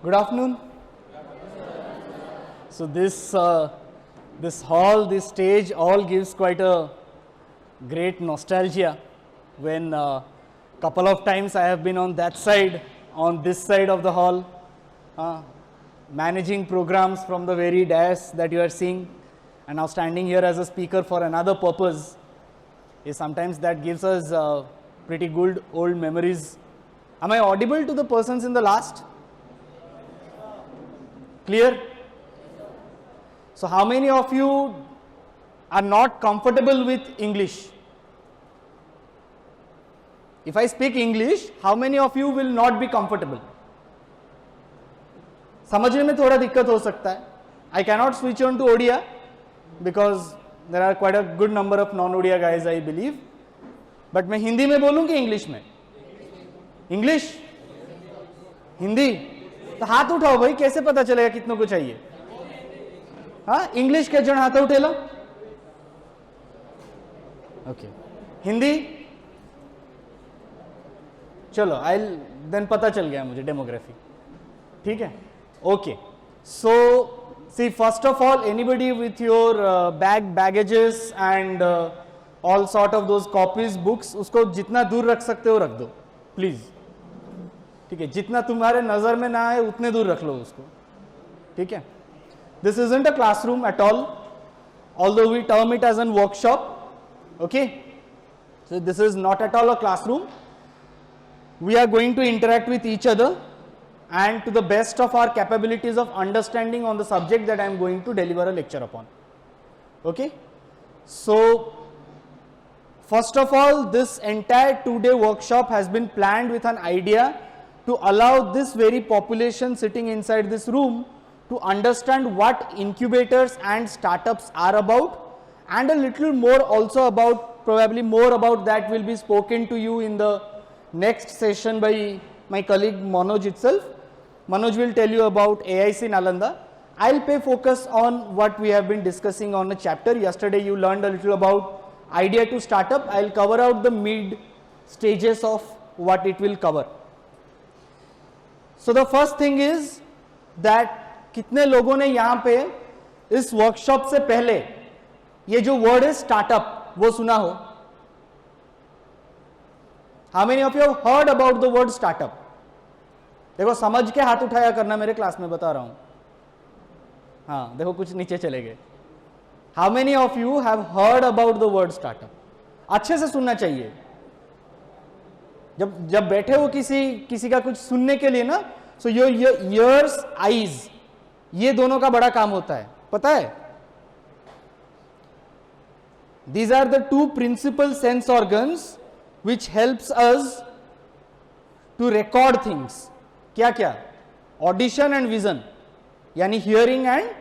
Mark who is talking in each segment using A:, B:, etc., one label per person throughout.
A: Good afternoon. So this hall, this stage, all gives quite a great nostalgia. When couple of times I have been on that side, on this side of the hall, managing programs from the very dais that you are seeing, and now standing here as a speaker for another purpose. Is sometimes that gives us pretty good old memories. Am I audible to the persons in the last? Clear? So how many of you are not comfortable with English? If I speak English, how many of you will not be comfortable? समझने में थोड़ा दिक्कत हो सकता है. I cannot switch on to Odia because there are quite a good number of non-Odia guys, I believe. But मैं हिंदी में बोलूँ कि इंग्लिश में? इंग्लिश? हिंदी? तो हाथ उठाओ भाई, कैसे पता चलेगा कितनों को चाहिए? हाँ, इंग्लिश के जन हाथ उठेलो. ओके, हिंदी? चलो, देन पता चल गया मुझे डेमोग्राफी. ठीक है? Okay. So see, first of all, anybody with your baggages and all sort of those copies, books, उसको जितना दूर रख सकते हो रख दो, प्लीज. ठीक है? जितना तुम्हारे नजर में ना आए उतने दूर रख लो उसको. ठीक है? This isn't a classroom at all, although we term it as a workshop. Okay? So this is not at all a classroom. We are going to interact with each other and to the best of our capabilities of understanding on the subject that I am going to deliver a lecture upon. Okay? So first of all, this entire 2-day workshop has been planned with an idea to allow this very population sitting inside this room to understand what incubators and startups are about, and a little more also about, probably more about that will be spoken to you in the next session by my colleague Manoj itself. Manoj will tell you about AIC Nalanda. I'll pay focus on what we have been discussing on a chapter. Yesterday you learned a little about idea to startup. I'll cover out the mid stages of what it will cover. So the first thing is that कितने लोगों ने यहाँ पे इस workshop से पहले ये जो वर्ड है स्टार्टअप वो सुना हो? How many of you have heard about the word startup? देखो समझ के हाथ उठाया करना, मेरे क्लास में बता रहा हूं. हाँ देखो कुछ नीचे चले गए. How many of you have heard about the word startup? अच्छे से सुनना चाहिए. जब बैठे हो किसी का कुछ सुनने के लिए ना, so your ears, eyes, ये दोनों का बड़ा काम होता है, पता है? These are the two principal sense organs which helps us to record things. क्या क्या? Audition and vision, यानी hearing and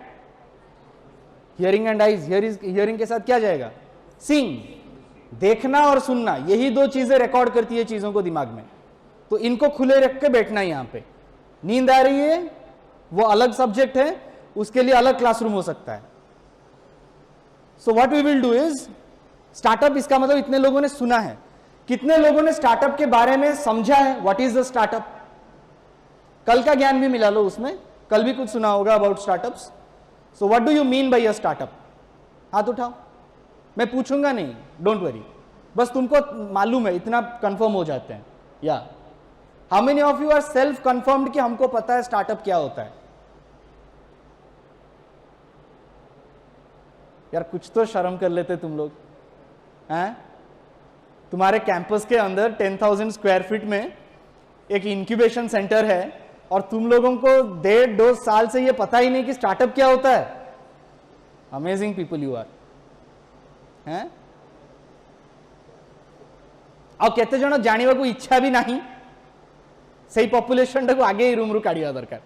A: eyes. Hearing के साथ क्या जाएगा? Seeing. देखना और सुनना, यही दो चीजें रिकॉर्ड करती है चीजों को दिमाग में. तो इनको खुले रख के बैठना है यहाँ पे. नींद आ रही है, वो अलग सब्जेक्ट है, उसके लिए अलग क्लासरूम हो सकता है. So what we will do is startup. इसका मतलब इतने लोगों ने सुना है. कितने लोगों ने स्टार्टअप के बारे में समझा है? What is the startup? कल का ज्ञान भी मिला लो उसमें. कल भी कुछ सुना होगा about startups. So what do you mean by a startup? हाथ उठाओ. मैं पूछूंगा नहीं, डोंट वरी. बस तुमको मालूम है, इतना कंफर्म हो जाते हैं. या how many of you are self confirmed कि हमको पता है स्टार्टअप क्या होता है? यार कुछ तो शर्म कर लेते तुम लोग हैं. तुम्हारे कैंपस के अंदर 10,000 स्क्वायर फीट में एक इंक्यूबेशन सेंटर है और तुम लोगों को 1.5-2 साल से ये पता ही नहीं कि स्टार्टअप क्या होता है. Amazing people you are. हैं? ଆଉ କେତେ ଜଣ ଜାଣିବାକୁ ଇଚ୍ଛା ବି ନାହିଁ, ସେଇ ପପୁଲେସନଟାକୁ ଆଗେ ଏଇ ରୁମରୁ କାଢିବା ଦରକାର.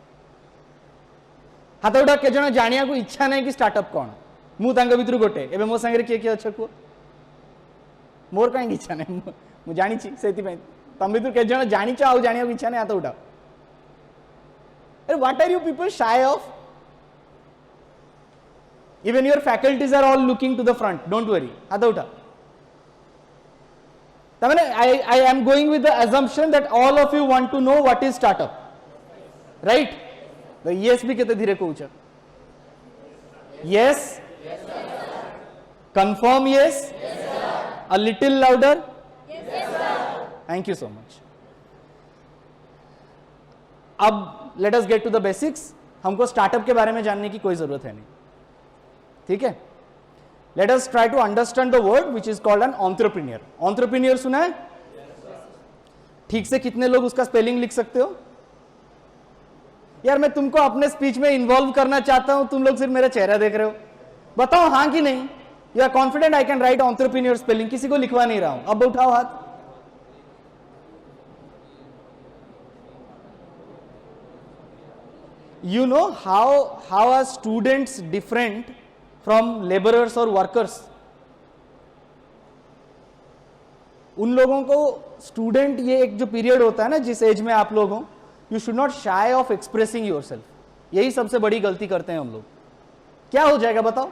A: ହାତ ଉଠା. କେତେ ଜଣ ଜାଣିବାକୁ ଇଚ୍ଛା ନାହିଁ କି ଷ୍ଟାର୍ଟଅପ୍ କ'ଣ? ମୁଁ ତାଙ୍କ ଭିତରୁ ଗୋଟେ. ଏବେ ମୋ ସାଙ୍ଗରେ କିଏ କିଏ ଅଛ କୁହ? ମୋର କାହିଁକି ଇଚ୍ଛା ନାହିଁ? ମୁଁ ଜାଣିଛି ସେଥିପାଇଁ. ତମ ଭିତରୁ କେତେ ଜଣ ଜାଣିଛ ଆଉ ଜାଣିବାକୁ ଇଚ୍ଛା ନାହିଁ? ହାତ ଉଠାଅ. What are you people shy of? Even your faculties are all looking to the front. Don't worry. हाथ उठा. I am going with the assumption that all of you want to know what is startup, right? तो yes भी कहते धीरे को ऊंचा, yes, confirm yes, a little louder, thank you so much. अब let us get to the basics. हमको startup के बारे में जानने की कोई जरूरत है नहीं, ठीक है। Let us try to understand the word which is called an entrepreneur. Entrepreneur सुना है? ठीक से कितने लोग उसका स्पेलिंग लिख सकते हो? यार मैं तुमको अपने स्पीच में इन्वॉल्व करना चाहता हूं, तुम लोग सिर्फ मेरा चेहरा देख रहे हो। बताओ हाँ कि नहीं? You are confident I can write entrepreneur spelling? किसी को लिखवा नहीं रहा हूं, अब उठाओ हाथ। You know how are students different from laborers or workers? उन लोगों को स्टूडेंट, ये एक जो पीरियड होता है ना जिस एज में आप लोग हो, you should not shy of expressing yourself. यही सबसे बड़ी गलती करते हैं हम लोग। क्या हो जाएगा बताओ?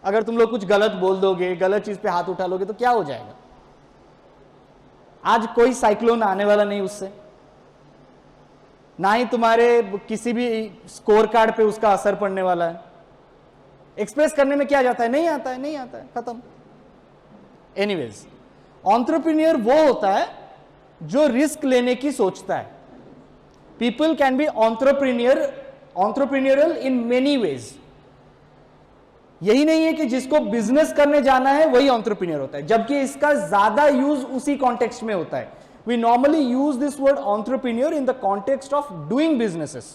A: अगर तुम लोग कुछ गलत बोल दोगे, गलत चीज पे हाथ उठा लोगे तो क्या हो जाएगा? आज कोई साइक्लोन आने वाला नहीं उससे, ना ही तुम्हारे किसी भी स्कोर कार्ड पे उसका असर पड़ने वाला है। एक्सप्रेस करने में क्या जाता है? नहीं आता है, नहीं आता है, खत्म। एनीवेज, एंटरप्रेन्योर वो होता है जो रिस्क लेने की सोचता है। People can be entrepreneurial in many ways. यही नहीं है कि जिसको बिजनेस करने जाना है वही एंटरप्रेन्योर होता है, जबकि इसका ज्यादा यूज उसी कॉन्टेक्स्ट में होता है। We normally use this word entrepreneur in the context of doing businesses.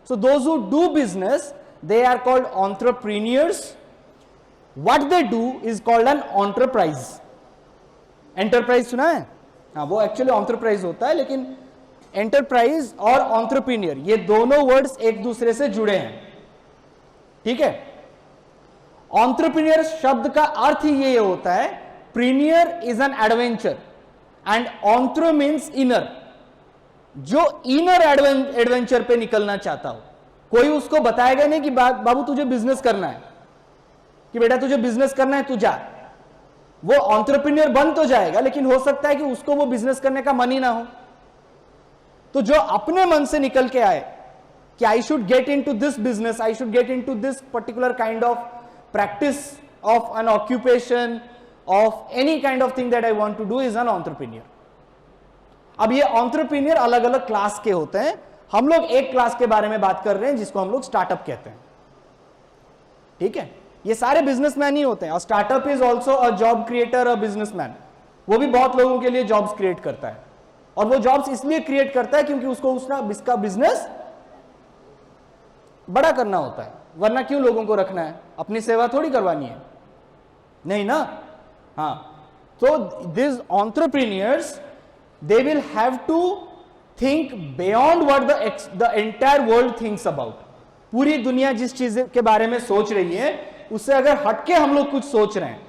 A: So those who do business, they are called entrepreneurs. What they do is called an enterprise. Enterprise सुना है? हाँ, वो actually enterprise होता है, लेकिन enterprise और entrepreneur ये दोनों words एक दूसरे से जुड़े हैं, ठीक है। Entrepreneur शब्द का अर्थ ही ये होता है, premier is an adventure and entre means inner. जो इनर एडवेंचर पे निकलना चाहता हो, कोई उसको बताएगा नहीं कि बाबू तुझे बिजनेस करना है, कि बेटा तुझे बिजनेस करना है तू जा। वो एंटरप्रेन्योर बन तो जाएगा, लेकिन हो सकता है कि उसको वो बिजनेस करने का मन ही ना हो। तो जो अपने मन से निकल के आए कि I should get into this business, I should get into this particular kind of practice of N occupation, of any kind of thing that I want to do is an entrepreneur. अब ये entrepreneur अलग अलग class के होते हैं। हम लोग एक क्लास के बारे में बात कर रहे हैं जिसको हम लोग स्टार्टअप कहते हैं, ठीक है। ये सारे बिजनेसमैन ही होते हैं, और startup is also a job creator, a businessman. वो भी बहुत लोगों के लिए जॉब्स क्रिएट करता है, और वो जॉब्स इसलिए क्रिएट करता है क्योंकि उसको उसका बिजनेस बड़ा करना होता है। वरना क्यों लोगों को रखना है? अपनी सेवा थोड़ी करवानी है, नहीं ना। हाँ, तो these entrepreneurs, they will have to think beyond what the entire world thinks about. पूरी दुनिया जिस चीज के बारे में सोच रही है उससे अगर हटके हम लोग कुछ सोच रहे हैं,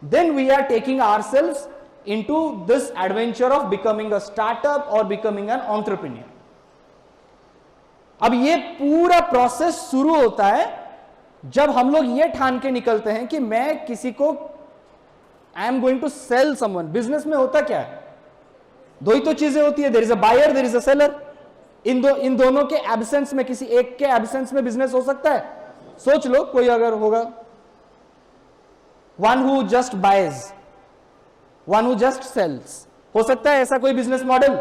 A: then we are taking ourselves into this adventure of becoming a startup or becoming an entrepreneur. अब ये पूरा प्रोसेस शुरू होता है जब हम लोग ये ठान के निकलते हैं कि मैं किसी को I am going to sell someone. Business में होता क्या है? दो ही तो चीजें होती है, there is a buyer, there is a seller. इन दोनों के एब्सेंस में, किसी एक के एब्सेंस में बिजनेस हो सकता है? सोच लो, कोई अगर होगा, one who just buys, one who just sells, हो सकता है ऐसा कोई बिजनेस मॉडल?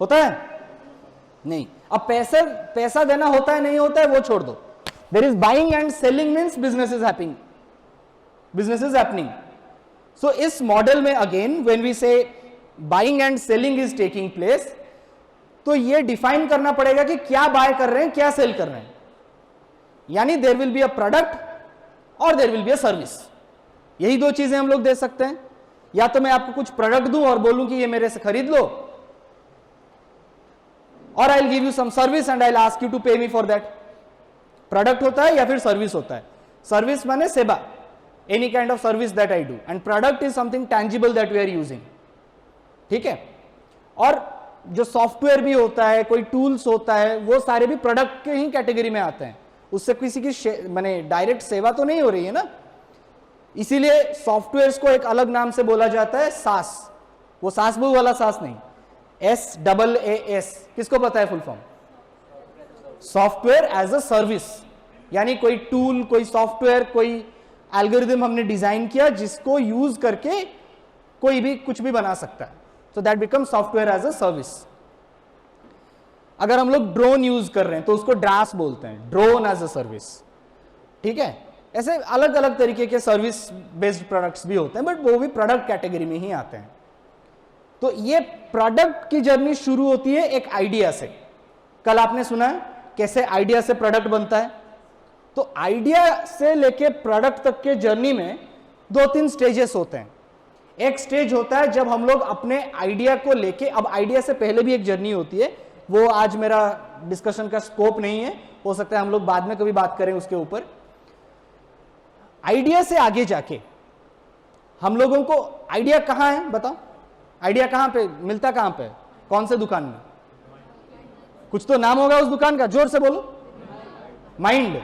A: होता है? नहीं। अब पैसा देना होता है नहीं होता है वो छोड़ दो। There is buying and selling means business is happening, business is happening. So इस मॉडल में again when we say buying and selling is taking place, तो ये डिफाइन करना पड़ेगा कि क्या बाय कर रहे हैं, क्या सेल कर रहे हैं। यानी there will be a product और there will be a service. यही दो चीजें हम लोग दे सकते हैं। या तो मैं आपको कुछ प्रोडक्ट दूं और बोलूं कि ये मेरे से खरीद लो, और I will give you some service and I will ask you to pay me for that. Product होता है या फिर सर्विस होता है। सर्विस माने सेवा, any kind of service that I do, and product is something tangible that we are using, ठीक है। और जो सॉफ्टवेयर भी होता है, कोई टूल्स होता है, वो सारे भी प्रोडक्ट के ही कैटेगरी में आते हैं। उससे किसी की माने डायरेक्ट सेवा तो नहीं हो रही है ना, इसीलिए सॉफ्टवेयर्स को एक अलग नाम से बोला जाता है सास। वो सास बहु वाला सास नहीं, SAAS। किसको पता है full form? Software as a service, यानी कोई टूल, कोई सॉफ्टवेयर, कोई एल्गोरिदम हमने डिजाइन किया जिसको यूज करके कोई भी कुछ भी बना सकता है, so that become software as a service. अगर हम लोग ड्रोन यूज कर रहे हैं तो उसको ड्रास बोलते हैं, ड्रोन एज अ सर्विस, ठीक है। ऐसे अलग अलग तरीके के सर्विस बेस्ड प्रोडक्ट्स भी होते हैं, बट वो भी प्रोडक्ट कैटेगरी में ही आते हैं। तो ये प्रोडक्ट की जर्नी शुरू होती है एक आइडिया से। कल आपने सुना है कैसे आइडिया से प्रोडक्ट बनता है। तो आइडिया से लेके प्रोडक्ट तक के जर्नी में 2-3 स्टेजेस होते हैं। एक स्टेज होता है जब हम लोग अपने आइडिया को लेके, अब आइडिया से पहले भी एक जर्नी होती है, वो आज मेरा डिस्कशन का स्कोप नहीं है, हो सकता है हम लोग बाद में कभी बात करें उसके ऊपर। आइडिया से आगे जाके हम लोगों को आइडिया कहां है बताओ, आइडिया कहां पे मिलता, कहां पे, कौन से दुकान में? कुछ तो नाम होगा उस दुकान का, जोर से बोलो। माइंड,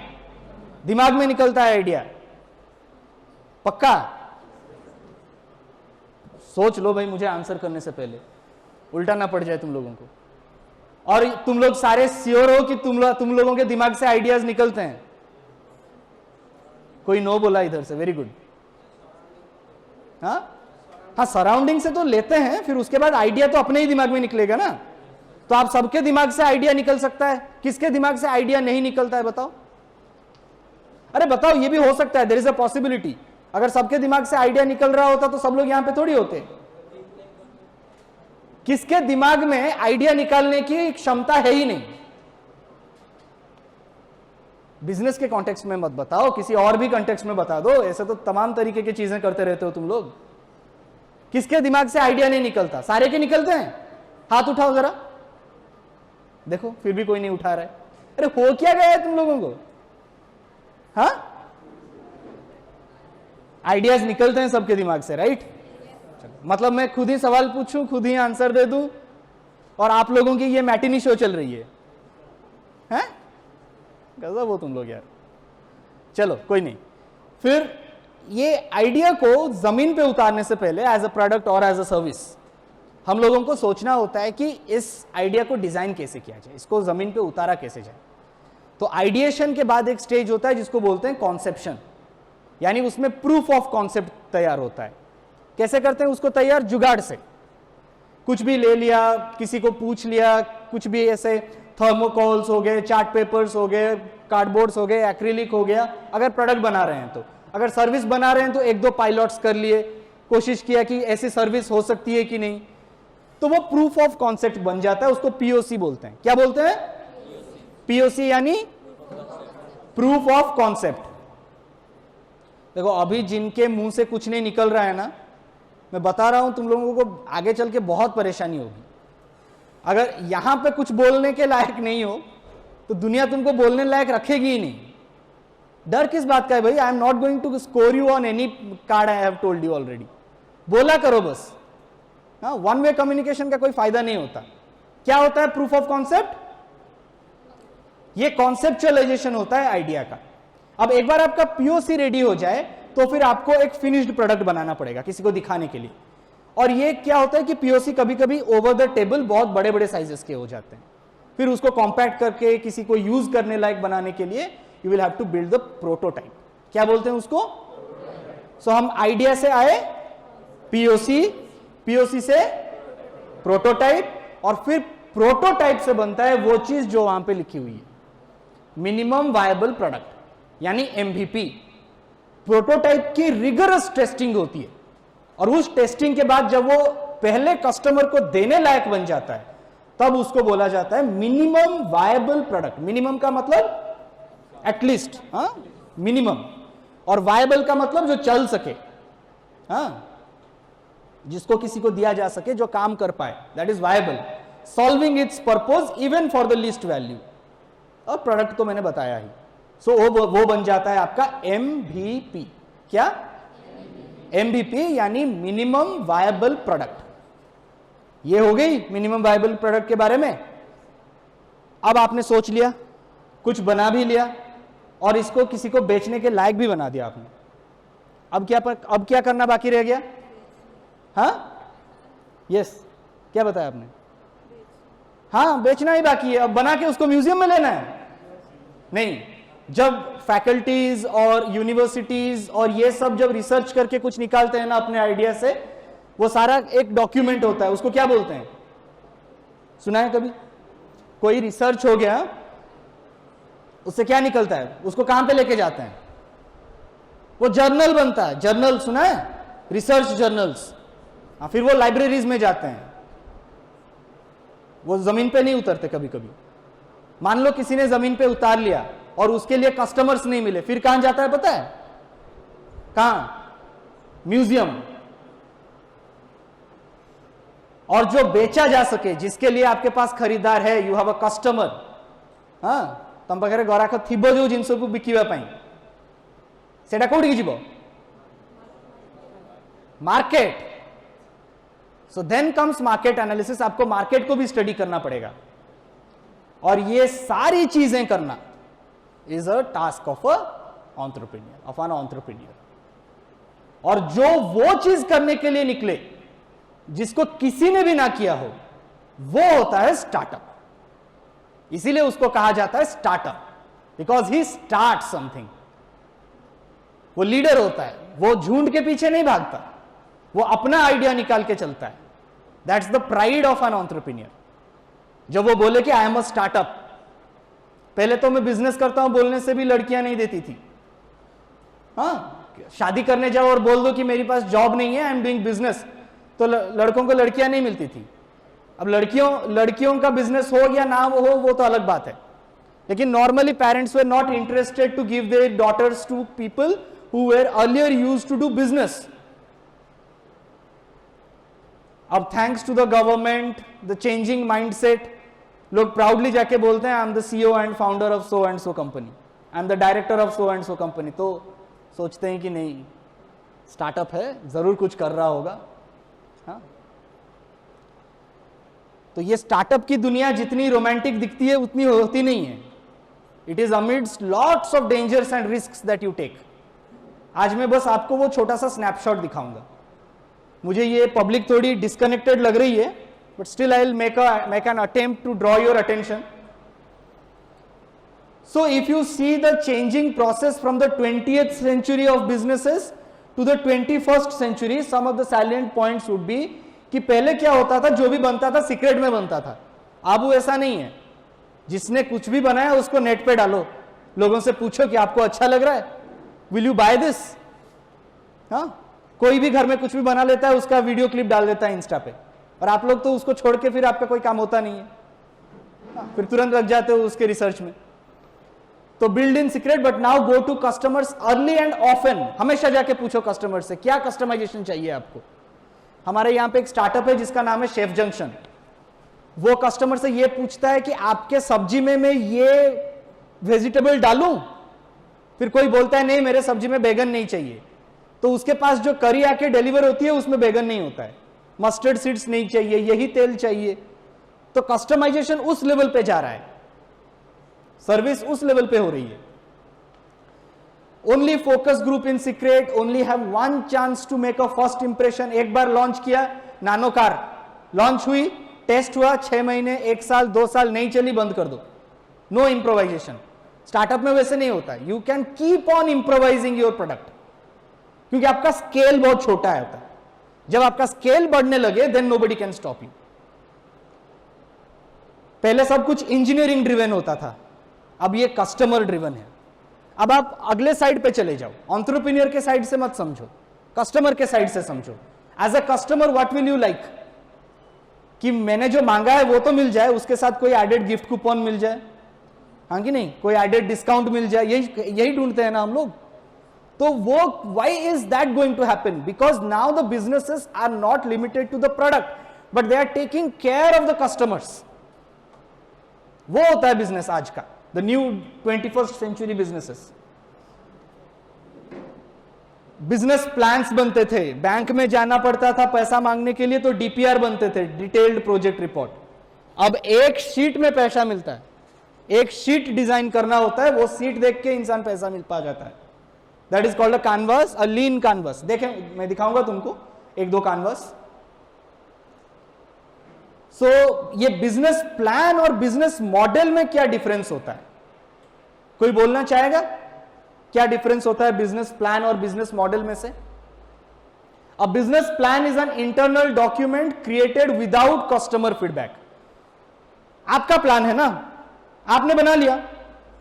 A: दिमाग में निकलता है आइडिया, पक्का? सोच लो भाई, मुझे आंसर करने से पहले उल्टा ना पड़ जाए तुम लोगों को। और तुम लोग सारे श्योर हो कि तुम लोगों के दिमाग से आइडियाज निकलते हैं? कोई नो बोला इधर से, वेरी गुड। हाँ, सराउंडिंग से तो लेते हैं, फिर उसके बाद आइडिया तो अपने ही दिमाग में निकलेगा ना। तो आप सबके दिमाग से आइडिया निकल सकता है, किसके दिमाग से आइडिया नहीं निकलता है बताओ? अरे बताओ, ये भी हो सकता है, देयर इज अ पॉसिबिलिटी। अगर सबके दिमाग से आइडिया निकल रहा होता तो सब लोग यहां पे थोड़ी होते। किसके दिमाग में आइडिया निकालने की क्षमता है ही नहीं? बिजनेस के कॉन्टेक्स्ट में मत बताओ, किसी और भी कॉन्टेक्स्ट में बता दो। ऐसे तो तमाम तरीके की चीजें करते रहते हो तुम लोग। किसके दिमाग से आइडिया नहीं निकलता? सारे के निकलते हैं, हाथ उठाओ जरा, देखो फिर भी कोई नहीं उठा रहा है। अरे हो क्या गया है तुम लोगों को? हाँ, आइडियाज निकलते हैं सबके दिमाग से, राइट? मतलब मैं खुद ही सवाल पूछूं, खुद ही आंसर दे दूं, और आप लोगों की ये मैटिनी शो चल रही है, हैं? गजब हो तुम लोग यार। चलो कोई नहीं। फिर ये आइडिया को जमीन पे उतारने से पहले एज अ प्रोडक्ट और एज अ सर्विस हम लोगों को सोचना होता है कि इस आइडिया को डिजाइन कैसे किया जाए, इसको जमीन पे उतारा कैसे जाए। तो आइडिएशन के बाद एक स्टेज होता है जिसको बोलते हैं कॉन्सेप्शन, यानी उसमें प्रूफ ऑफ कॉन्सेप्ट तैयार होता है। कैसे करते हैं उसको तैयार? जुगाड़ से। कुछ भी ले लिया, किसी को पूछ लिया, कुछ भी ऐसे थर्मोकॉल्स हो गए, चार्ट पेपर्स हो गए, कार्डबोर्ड्स हो गए, एक्रिलिक हो गया, अगर प्रोडक्ट बना रहे हैं तो। अगर सर्विस बना रहे हैं तो 1-2 पायलट्स कर लिए, कोशिश किया कि ऐसी सर्विस हो सकती है कि नहीं, तो वो प्रूफ ऑफ कॉन्सेप्ट बन जाता है। उसको पीओसी बोलते हैं। क्या बोलते हैं? पीओसी यानी प्रूफ ऑफ कॉन्सेप्ट। देखो अभी जिनके मुंह से कुछ नहीं निकल रहा है ना, मैं बता रहा हूं तुम लोगों को आगे चल के बहुत परेशानी होगी। अगर यहां पे कुछ बोलने के लायक नहीं हो तो दुनिया तुमको बोलने लायक रखेगी ही नहीं। डर किस बात का है भाई? I am not going to score you on any card, I have told you already. बोला करो बस। हाँ, वन वे कम्युनिकेशन का कोई फायदा नहीं होता। क्या होता है प्रूफ ऑफ कॉन्सेप्ट? ये कॉन्सेप्चुअलाइजेशन होता है आइडिया का। अब एक बार आपका पीओसी रेडी हो जाए तो फिर आपको एक फिनिश्ड प्रोडक्ट बनाना पड़ेगा किसी को दिखाने के लिए। और ये क्या होता है कि पीओसी कभी कभी ओवर द टेबल बहुत बड़े बड़े साइजेस के हो जाते हैं। फिर उसको कॉम्पैक्ट करके किसी को यूज करने लायक बनाने के लिए you will have to build the prototype. क्या बोलते हैं उसको? सो हम आइडिया से आए पीओसी, पीओसी से प्रोटोटाइप, और फिर प्रोटोटाइप से बनता है वो चीज जो वहां पे लिखी हुई है, मिनिमम वायबल प्रोडक्ट, यानी एमवीपी। प्रोटोटाइप की रिगरस टेस्टिंग होती है, और उस टेस्टिंग के बाद जब वो पहले कस्टमर को देने लायक बन जाता है तब उसको बोला जाता है मिनिमम वायबल प्रोडक्ट। मिनिमम का मतलब एटलीस्ट, हाँ, मिनिमम, और वायबल का मतलब जो चल सके, हाँ, जिसको किसी को दिया जा सके, जो काम कर पाए, that is viable, solving it's purpose even for the least value. और प्रोडक्ट तो मैंने बताया ही। सो वो बन जाता है आपका MVP। क्या? MVP यानी मिनिमम वायबल प्रोडक्ट। ये हो गई मिनिमम वायबल प्रोडक्ट के बारे में। अब आपने सोच लिया, कुछ बना भी लिया, और इसको किसी को बेचने के लायक भी बना दिया आपने। अब क्या करना बाकी रह गया? हाँ, यस, क्या बताया आपने? हाँ, बेचना ही बाकी है। अब बना के उसको म्यूजियम में लेना है। नहीं, जब फैकल्टीज और यूनिवर्सिटीज और ये सब जब रिसर्च करके कुछ निकालते हैं ना अपने आइडिया से, वो सारा एक डॉक्यूमेंट होता है, उसको क्या बोलते हैं, सुना है कभी? कोई रिसर्च हो गया, उससे क्या निकलता है, उसको कहां पे लेके जाते हैं, वो जर्नल बनता है, जर्नल सुना है, रिसर्च जर्नल्स। फिर वो लाइब्रेरीज में जाते हैं, वो जमीन पे नहीं उतरते कभी कभी। मान लो किसी ने जमीन पे उतार लिया और उसके लिए कस्टमर्स नहीं मिले, फिर कहां जाता है पता है? कहां? म्यूजियम। और जो बेचा जा सके, जिसके लिए आपके पास खरीदार है, यू हैव अ कस्टमर, हाँ, तम पाखे गराक थिबो जो जिनस को बिकिबा पाई, सेटा कोठी जिवो? Market. So then comes market analysis. आपको मार्केट को भी स्टडी करना पड़ेगा, और ये सारी चीजें करना is a task of a entrepreneur, of an entrepreneur. और जो वो चीज करने के लिए निकले जिसको किसी ने भी ना किया हो, वो होता है स्टार्टअप। इसीलिए उसको कहा जाता है startup, because he start something. वो लीडर होता है, वो झुंड के पीछे नहीं भागता, वो अपना आइडिया निकाल के चलता है। That's the pride of an entrepreneur. जब वो बोले कि आई एम अ स्टार्टअप, पहले तो मैं बिजनेस करता हूं बोलने से भी लड़कियां नहीं देती थी। हाँ, शादी करने जाओ और बोल दो कि मेरे पास जॉब नहीं है, आई एम डूइंग बिजनेस, तो लड़कों को लड़कियां नहीं मिलती थी। अब लड़कियों का बिजनेस हो या ना हो, वो तो अलग बात है, लेकिन normally parents were not interested to give their daughters to people who were earlier used to do business. अब thanks to the government, the changing mindset, लोग प्राउडली जाके बोलते हैं I am the CEO and founder of so and so company, I am the director of so and so company. तो सोचते हैं कि नहीं, स्टार्टअप है, जरूर कुछ कर रहा होगा। हाँ, तो ये स्टार्टअप की दुनिया जितनी रोमांटिक दिखती है उतनी होती नहीं है। It is amidst lots of dangers and risks that you take. आज मैं बस आपको वो छोटा सा स्नैपशॉट दिखाऊंगा। मुझे ये पब्लिक थोड़ी डिस्कनेक्टेड लग रही है, but still I will make an attempt to draw your attention. So if you see the changing process from the 20th century of businesses to the 21st century, some of the salient points would be कि पहले क्या होता था, जो भी बनता था secret में बनता था। अब वो ऐसा नहीं है, जिसने कुछ भी बनाया उसको नेट पे डालो, लोगों से पूछो कि आपको अच्छा लग रहा है, विल यू बाय दिस। हाँ, कोई भी घर में कुछ भी बना लेता है, उसका वीडियो क्लिप डाल देता है इंस्टा पे, और आप लोग तो उसको छोड़ के फिर आपका कोई काम होता नहीं है, फिर तुरंत लग जाते हो उसके रिसर्च में। तो build in secret, but now go to customers early and often. हमेशा जाके पूछो कस्टमर से क्या कस्टमाइजेशन चाहिए आपको। हमारे यहाँ पे एक स्टार्टअप है जिसका नाम है शेफ जंक्शन। वो कस्टमर से ये पूछता है कि आपके सब्जी में मैं ये वेजिटेबल डालूं, फिर कोई बोलता है नहीं मेरे सब्जी में बैगन नहीं चाहिए, तो उसके पास जो करी आके डिलीवर होती है उसमें बैगन नहीं होता है, मस्टर्ड सीड्स नहीं चाहिए, यही तेल चाहिए। तो कस्टमाइजेशन उस लेवल पे जा रहा है, सर्विस उस लेवल पे हो रही है। Only focus group in secret only have one chance to make a first impression. एक बार लॉन्च किया, नानो कार लॉन्च हुई, टेस्ट हुआ, 6 महीने, 1 साल, 2 साल नहीं चली, बंद कर दो। No improvisation. स्टार्टअप में वैसे नहीं होता है, you can keep on improvising your product, क्योंकि आपका स्केल बहुत छोटा होता है। जब आपका स्केल बढ़ने लगे then nobody can stop you. पहले सब कुछ इंजीनियरिंग ड्रिवन होता था, अब ये कस्टमर ड्रिवन है। अब आप अगले साइड पे चले जाओ, एंटरप्रेन्योर के साइड से मत समझो, कस्टमर के साइड से समझो। As a customer what will you like, कि मैंने जो मांगा है वो तो मिल जाए, उसके साथ कोई एडेड गिफ्ट कूपन मिल जाए, हाँ कि नहीं, कोई एडेड डिस्काउंट मिल जाए, यही ढूंढते हैं ना हम लोग। तो वो why is that going to happen? Because now the businesses are not limited to the product, but they are taking care of the customers. वो होता है बिजनेस आज का, the new 21st century businesses. Business plans बनते थे, bank में जाना पड़ता था पैसा मांगने के लिए, तो डीपीआर बनते थे, डिटेल्ड प्रोजेक्ट रिपोर्ट। अब एक शीट में पैसा मिलता है, एक शीट डिजाइन करना होता है, वो शीट देख के इंसान पैसा मिल पा जाता है। That is called a canvas, a lean canvas. देखें, मैं दिखाऊंगा तुमको 1-2 कैनवास। सो ये बिजनेस प्लान और बिजनेस मॉडल में क्या डिफरेंस होता है, कोई बोलना चाहेगा क्या डिफरेंस होता है बिजनेस प्लान और बिजनेस मॉडल में से? A business plan is an internal document created without customer feedback. आपका प्लान है ना, आपने बना लिया,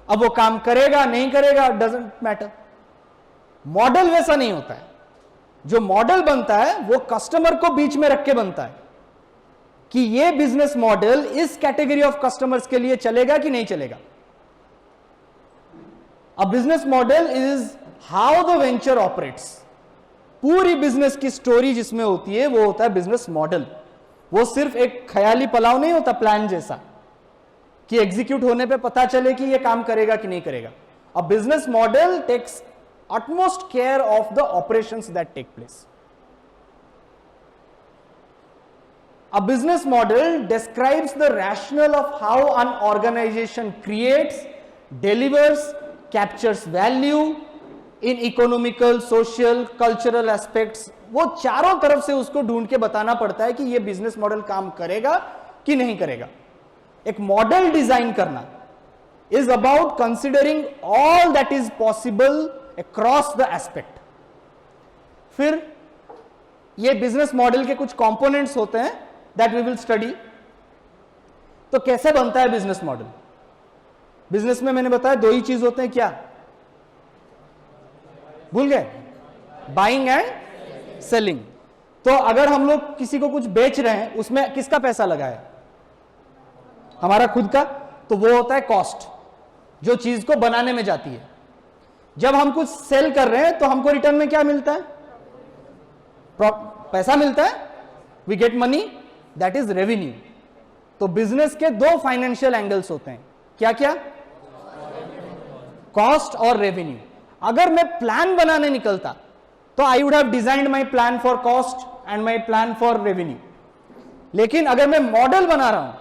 A: अब वो काम करेगा नहीं करेगा डजंट मैटर। मॉडल वैसा नहीं होता है। जो मॉडल बनता है वो कस्टमर को बीच में रख के बनता है कि ये बिजनेस मॉडल इस कैटेगरी ऑफ कस्टमर्स के लिए चलेगा कि नहीं चलेगा। अ business model is how the venture operates. पूरी बिजनेस की स्टोरी जिसमें होती है वो होता है बिजनेस मॉडल। वो सिर्फ एक ख्याली पलाव नहीं होता प्लान जैसा कि एग्जीक्यूट होने पे पता चले कि ये काम करेगा कि नहीं करेगा। A business model takes utmost care of the operations that take place. A business model describes the rationale of how an organization creates, delivers, captures value in economical, social, cultural aspects. वो चारों तरफ से उसको ढूंढ के बताना पड़ता है कि ये बिजनेस मॉडल काम करेगा कि नहीं करेगा। एक मॉडल डिजाइन करना is about considering all that is possible across the aspect. फिर ये बिजनेस मॉडल के कुछ कंपोनेंट्स होते हैं दैट वी विल स्टडी। तो कैसे बनता है बिजनेस मॉडल? बिजनेस में मैंने बताया दो ही चीज होते हैं, क्या भूल गए? Buying and selling. तो अगर हम लोग किसी को कुछ बेच रहे हैं उसमें किसका पैसा लगा है? हमारा खुद का। तो वो होता है कॉस्ट, जो चीज को बनाने में जाती है। जब हम कुछ सेल कर रहे हैं तो हमको रिटर्न में क्या मिलता है? पैसा मिलता है, we get money, that is revenue. तो बिजनेस के दो फाइनेंशियल एंगल्स होते हैं, क्या क्या? कॉस्ट और रेवेन्यू। अगर मैं प्लान बनाने निकलता तो I would have designed my plan for cost and my plan for revenue. लेकिन अगर मैं मॉडल बना रहा हूं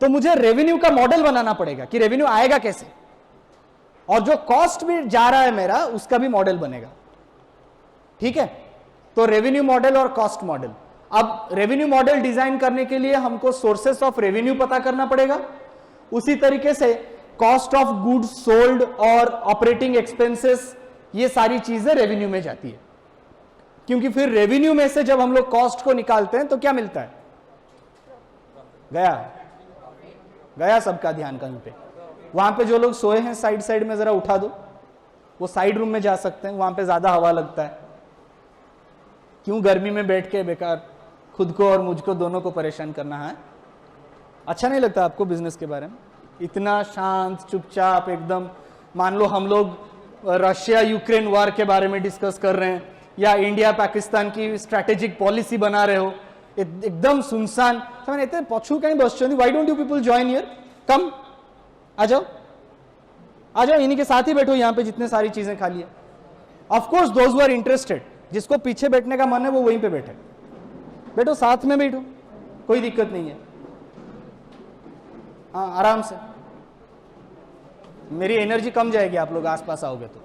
A: तो मुझे रेवेन्यू का मॉडल बनाना पड़ेगा कि रेवेन्यू आएगा कैसे, और जो कॉस्ट भी जा रहा है मेरा उसका भी मॉडल बनेगा। ठीक है? तो रेवेन्यू मॉडल और कॉस्ट मॉडल। अब रेवेन्यू मॉडल डिजाइन करने के लिए हमको सोर्सेस ऑफ रेवेन्यू पता करना पड़ेगा। उसी तरीके से कॉस्ट ऑफ गुड्स सोल्ड और ऑपरेटिंग एक्सपेंसेस, ये सारी चीजें रेवेन्यू में जाती है। क्योंकि फिर रेवेन्यू में से जब हम लोग कॉस्ट को निकालते हैं तो क्या मिलता है? गया सबका ध्यान कहीं पे। वहां पे जो लोग सोए हैं साइड साइड में जरा उठा दो, वो साइड रूम में जा सकते हैं, वहां पे ज्यादा हवा लगता है। क्यों गर्मी में बैठ के बेकार खुद को और मुझको दोनों को परेशान करना है? अच्छा नहीं लगता आपको बिजनेस के बारे में? इतना शांत चुपचाप एकदम, मान लो हम लोग रशिया यूक्रेन वार के बारे में डिस्कस कर रहे हैं या इंडिया पाकिस्तान की स्ट्रैटेजिक पॉलिसी बना रहे हो, एकदम सुनसान। पछू कहीं बस, why don't you people join here? Come, आ जाओ आ जाओ, इन्हीं के साथ ही बैठो यहाँ पे जितने सारी चीजें खाली है। Of course those who are interested, जिसको पीछे बैठने का मन है वो वहीं पे बैठे, बैठो साथ में बैठो, कोई दिक्कत नहीं है। हाँ आराम से, मेरी एनर्जी कम जाएगी आप लोग आसपास आओगे तो।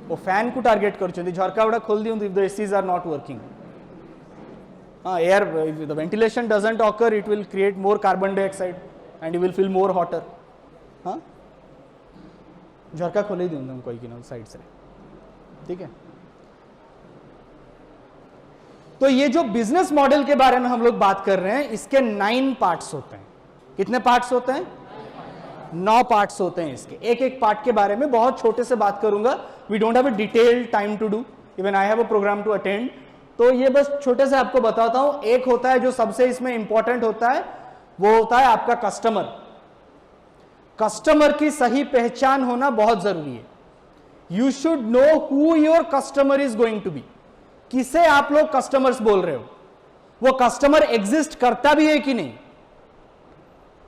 A: वो फैन को टार्गेट करुछंती, झरका गुड़ा खोल दियंतु if the ACs are not working. हाँ air, if the ventilation doesn't occur it will create more carbon dioxide and you will feel more hotter। हाँ झरका खोले ही दूंगा कोई की ना साइड से। ठीक है? तो ये जो बिजनेस मॉडल के बारे में हम लोग बात कर रहे हैं, इसके 9 पार्ट्स होते हैं। कितने पार्ट्स होते हैं? 9 पार्ट्स होते हैं इसके। एक एक पार्ट के बारे में बहुत छोटे से बात करूंगा। We don't have a detailed time to do, even I have a programme to attend. तो ये बस छोटे से आपको बताता हूं। एक होता है जो सबसे इसमें इंपॉर्टेंट होता है, वो होता है आपका कस्टमर। कस्टमर की सही पहचान होना बहुत जरूरी है। You should know who your customer is going to be. किसे आप लोग कस्टमर्स बोल रहे हो, वो कस्टमर एग्जिस्ट करता भी है कि नहीं।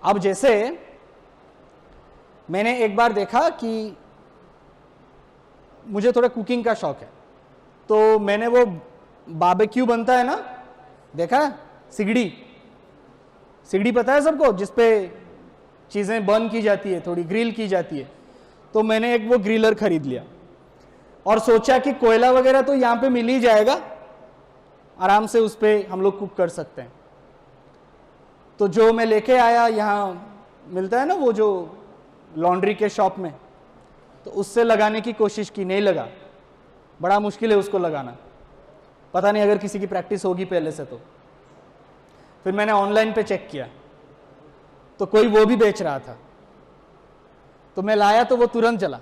A: अब जैसे मैंने एक बार देखा कि मुझे थोड़ा कुकिंग का शौक है, तो मैंने वो बारबेक्यू बनता है ना, देखा? सिगड़ी, सिगड़ी पता है सबको, जिसपे चीजें बर्न की जाती है, थोड़ी ग्रिल की जाती है। तो मैंने एक वो ग्रिलर खरीद लिया और सोचा कि कोयला वगैरह तो यहां पे मिल ही जाएगा, आराम से उस पे हम लोग कुक कर सकते हैं। तो जो मैं लेके आया यहाँ मिलता है ना वो जो लॉन्ड्री के शॉप में, तो उससे लगाने की कोशिश की, नहीं लगा, बड़ा मुश्किल है उसको लगाना, पता नहीं अगर किसी की प्रैक्टिस होगी पहले से तो। फिर मैंने ऑनलाइन पे चेक किया तो कोई वो भी बेच रहा था, तो मैं लाया तो वो तुरंत जला,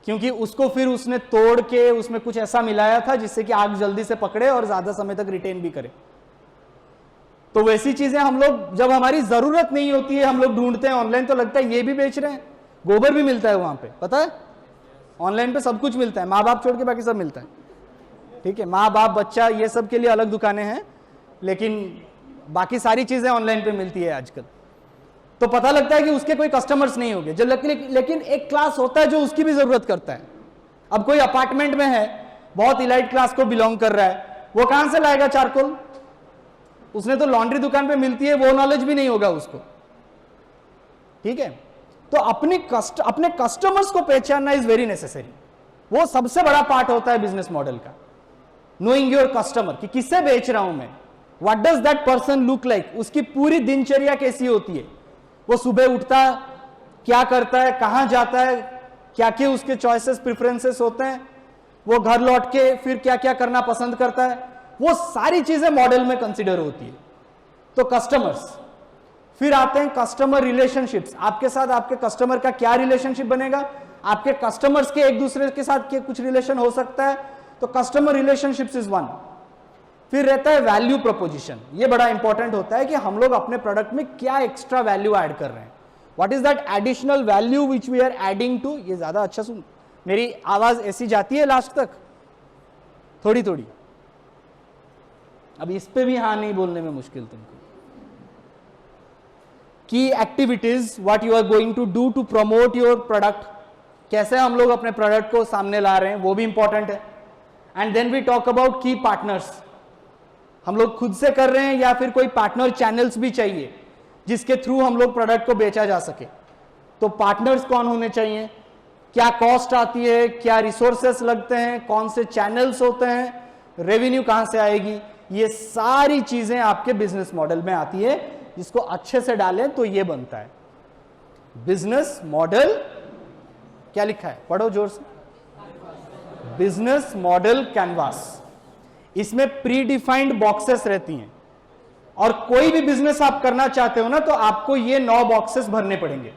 A: क्योंकि उसको फिर उसने तोड़ के उसमें कुछ ऐसा मिलाया था जिससे कि आग जल्दी से पकड़े और ज्यादा समय तक रिटेन भी करे। तो वैसी चीजें हम लोग जब हमारी जरूरत नहीं होती है हम लोग ढूंढते हैं ऑनलाइन, तो लगता है ये भी बेच रहे हैं। गोबर भी मिलता है वहां पे, पता है ऑनलाइन पे सब कुछ मिलता है, माँ बाप छोड़ के बाकी सब मिलता है, ठीक है, माँ बाप बच्चा ये सब के लिए अलग दुकानें हैं, लेकिन बाकी सारी चीजें ऑनलाइन पे मिलती है आजकल। तो पता लगता है कि उसके कोई कस्टमर्स नहीं होंगे जो, लेकिन एक क्लास होता है जो उसकी भी जरूरत करता है। अब कोई अपार्टमेंट में है, बहुत इलाइट क्लास को बिलोंग कर रहा है, वो कहां से लाएगा चारकोल? उसने तो लॉन्ड्री दुकान पे मिलती है, वो नॉलेज भी नहीं होगा उसको, ठीक है। तो अपने कस्टमर्स को पहचानना इज वेरी नेसेसरी, वो सबसे बड़ा पार्ट होता है बिजनेस मॉडल का। नोइंग योर कस्टमर, कि किससे बेच रहा हूं मैं, what does that person look like, उसकी पूरी दिनचर्या कैसी होती है, वो सुबह उठता क्या करता है, कहां जाता है, क्या क्या उसके चॉइसेस प्रेफरेंसेस होते हैं, वो घर लौट के फिर क्या क्या करना पसंद करता है, वो सारी चीजें मॉडल में कंसीडर होती है। तो कस्टमर्स, फिर आते हैं कस्टमर रिलेशनशिप्स, आपके साथ आपके कस्टमर का क्या रिलेशनशिप बनेगा, आपके कस्टमर्स के एक दूसरे के साथ के कुछ रिलेशन हो सकता है, तो कस्टमर रिलेशनशिप्स इज वन। फिर रहता है वैल्यू प्रोपोजिशन, ये बड़ा इंपॉर्टेंट होता है कि हम लोग अपने प्रोडक्ट में क्या एक्स्ट्रा वैल्यू ऐड कर रहे हैं, what is that additional value which we are adding to. ये ज्यादा अच्छा सुन, मेरी आवाज ऐसी जाती है लास्ट तक थोड़ी थोड़ी, अब इस पे भी हाँ नहीं बोलने में मुश्किल तुमको। Key activities what you are going to do to promote your product, कैसे हम लोग अपने प्रोडक्ट को सामने ला रहे हैं, वो भी इंपॉर्टेंट है। And then we talk about key partners, हम लोग खुद से कर रहे हैं या फिर कोई पार्टनर चैनल्स भी चाहिए जिसके थ्रू हम लोग प्रोडक्ट को बेचा जा सके। तो पार्टनर्स कौन होने चाहिए, क्या कॉस्ट आती है, क्या रिसोर्सेस लगते हैं, कौन से चैनल्स होते हैं, रेवेन्यू कहां से आएगी, ये सारी चीजें आपके बिजनेस मॉडल में आती है, जिसको अच्छे से डालें तो ये बनता है बिजनेस मॉडल। क्या लिखा है, पढ़ो जोर से, बिजनेस मॉडल कैनवास। इसमें प्री डिफाइंड बॉक्सेस रहती हैं, और कोई भी बिजनेस आप करना चाहते हो ना, तो आपको ये 9 बॉक्सेस भरने पड़ेंगे।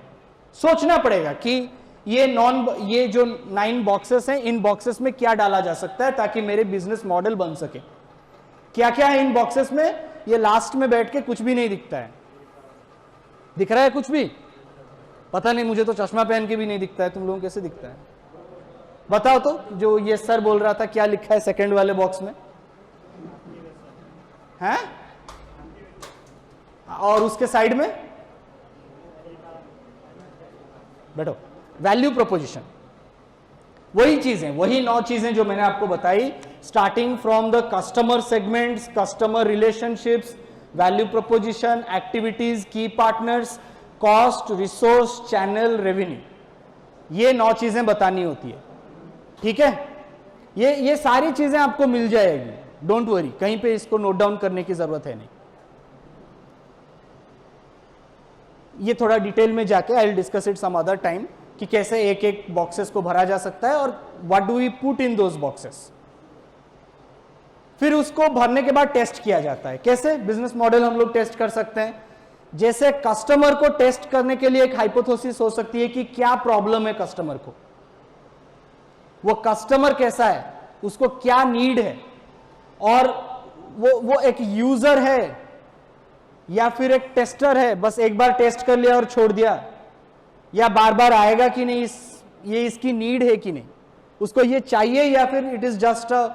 A: सोचना पड़ेगा कि ये जो 9 बॉक्सेस हैं, इन बॉक्सेस में क्या डाला जा सकता है ताकि मेरे बिजनेस मॉडल बन सके। क्या क्या है इन बॉक्सेस में, ये लास्ट में बैठ के कुछ भी नहीं दिखता है, दिख रहा है कुछ भी? पता नहीं, मुझे तो चश्मा पहन के भी नहीं दिखता है, तुम लोगों को कैसे दिखता है बताओ तो। जो ये सर बोल रहा था, क्या लिखा है सेकंड वाले बॉक्स में है, और उसके साइड में बैठो, वैल्यू प्रोपोजिशन। वही चीजें, वही 9 चीजें जो मैंने आपको बताई, starting from the customer segments, customer relationships, value proposition, activities, key partners, cost, resource, channel, revenue, ये 9 चीजें बतानी होती है, ठीक है। ये सारी चीजें आपको मिल जाएगी, डोंट वरी, कहीं पे इसको नोट डाउन करने की जरूरत है नहीं। ये थोड़ा डिटेल में जाके I will discuss it some other time कि कैसे एक एक बॉक्सेस को भरा जा सकता है और what do we put in those boxes. फिर उसको भरने के बाद टेस्ट किया जाता है। कैसे बिजनेस मॉडल हम लोग टेस्ट कर सकते हैं, जैसे कस्टमर को टेस्ट करने के लिए एक हाइपोथेसिस हो सकती है कि क्या प्रॉब्लम है कस्टमर को, वो कस्टमर कैसा है, उसको क्या नीड है, और वो एक यूजर है या फिर एक टेस्टर है, बस एक बार टेस्ट कर लिया और छोड़ दिया, या बार बार आएगा कि नहीं, ये इसकी नीड है कि नहीं, उसको ये चाहिए, या फिर it is just a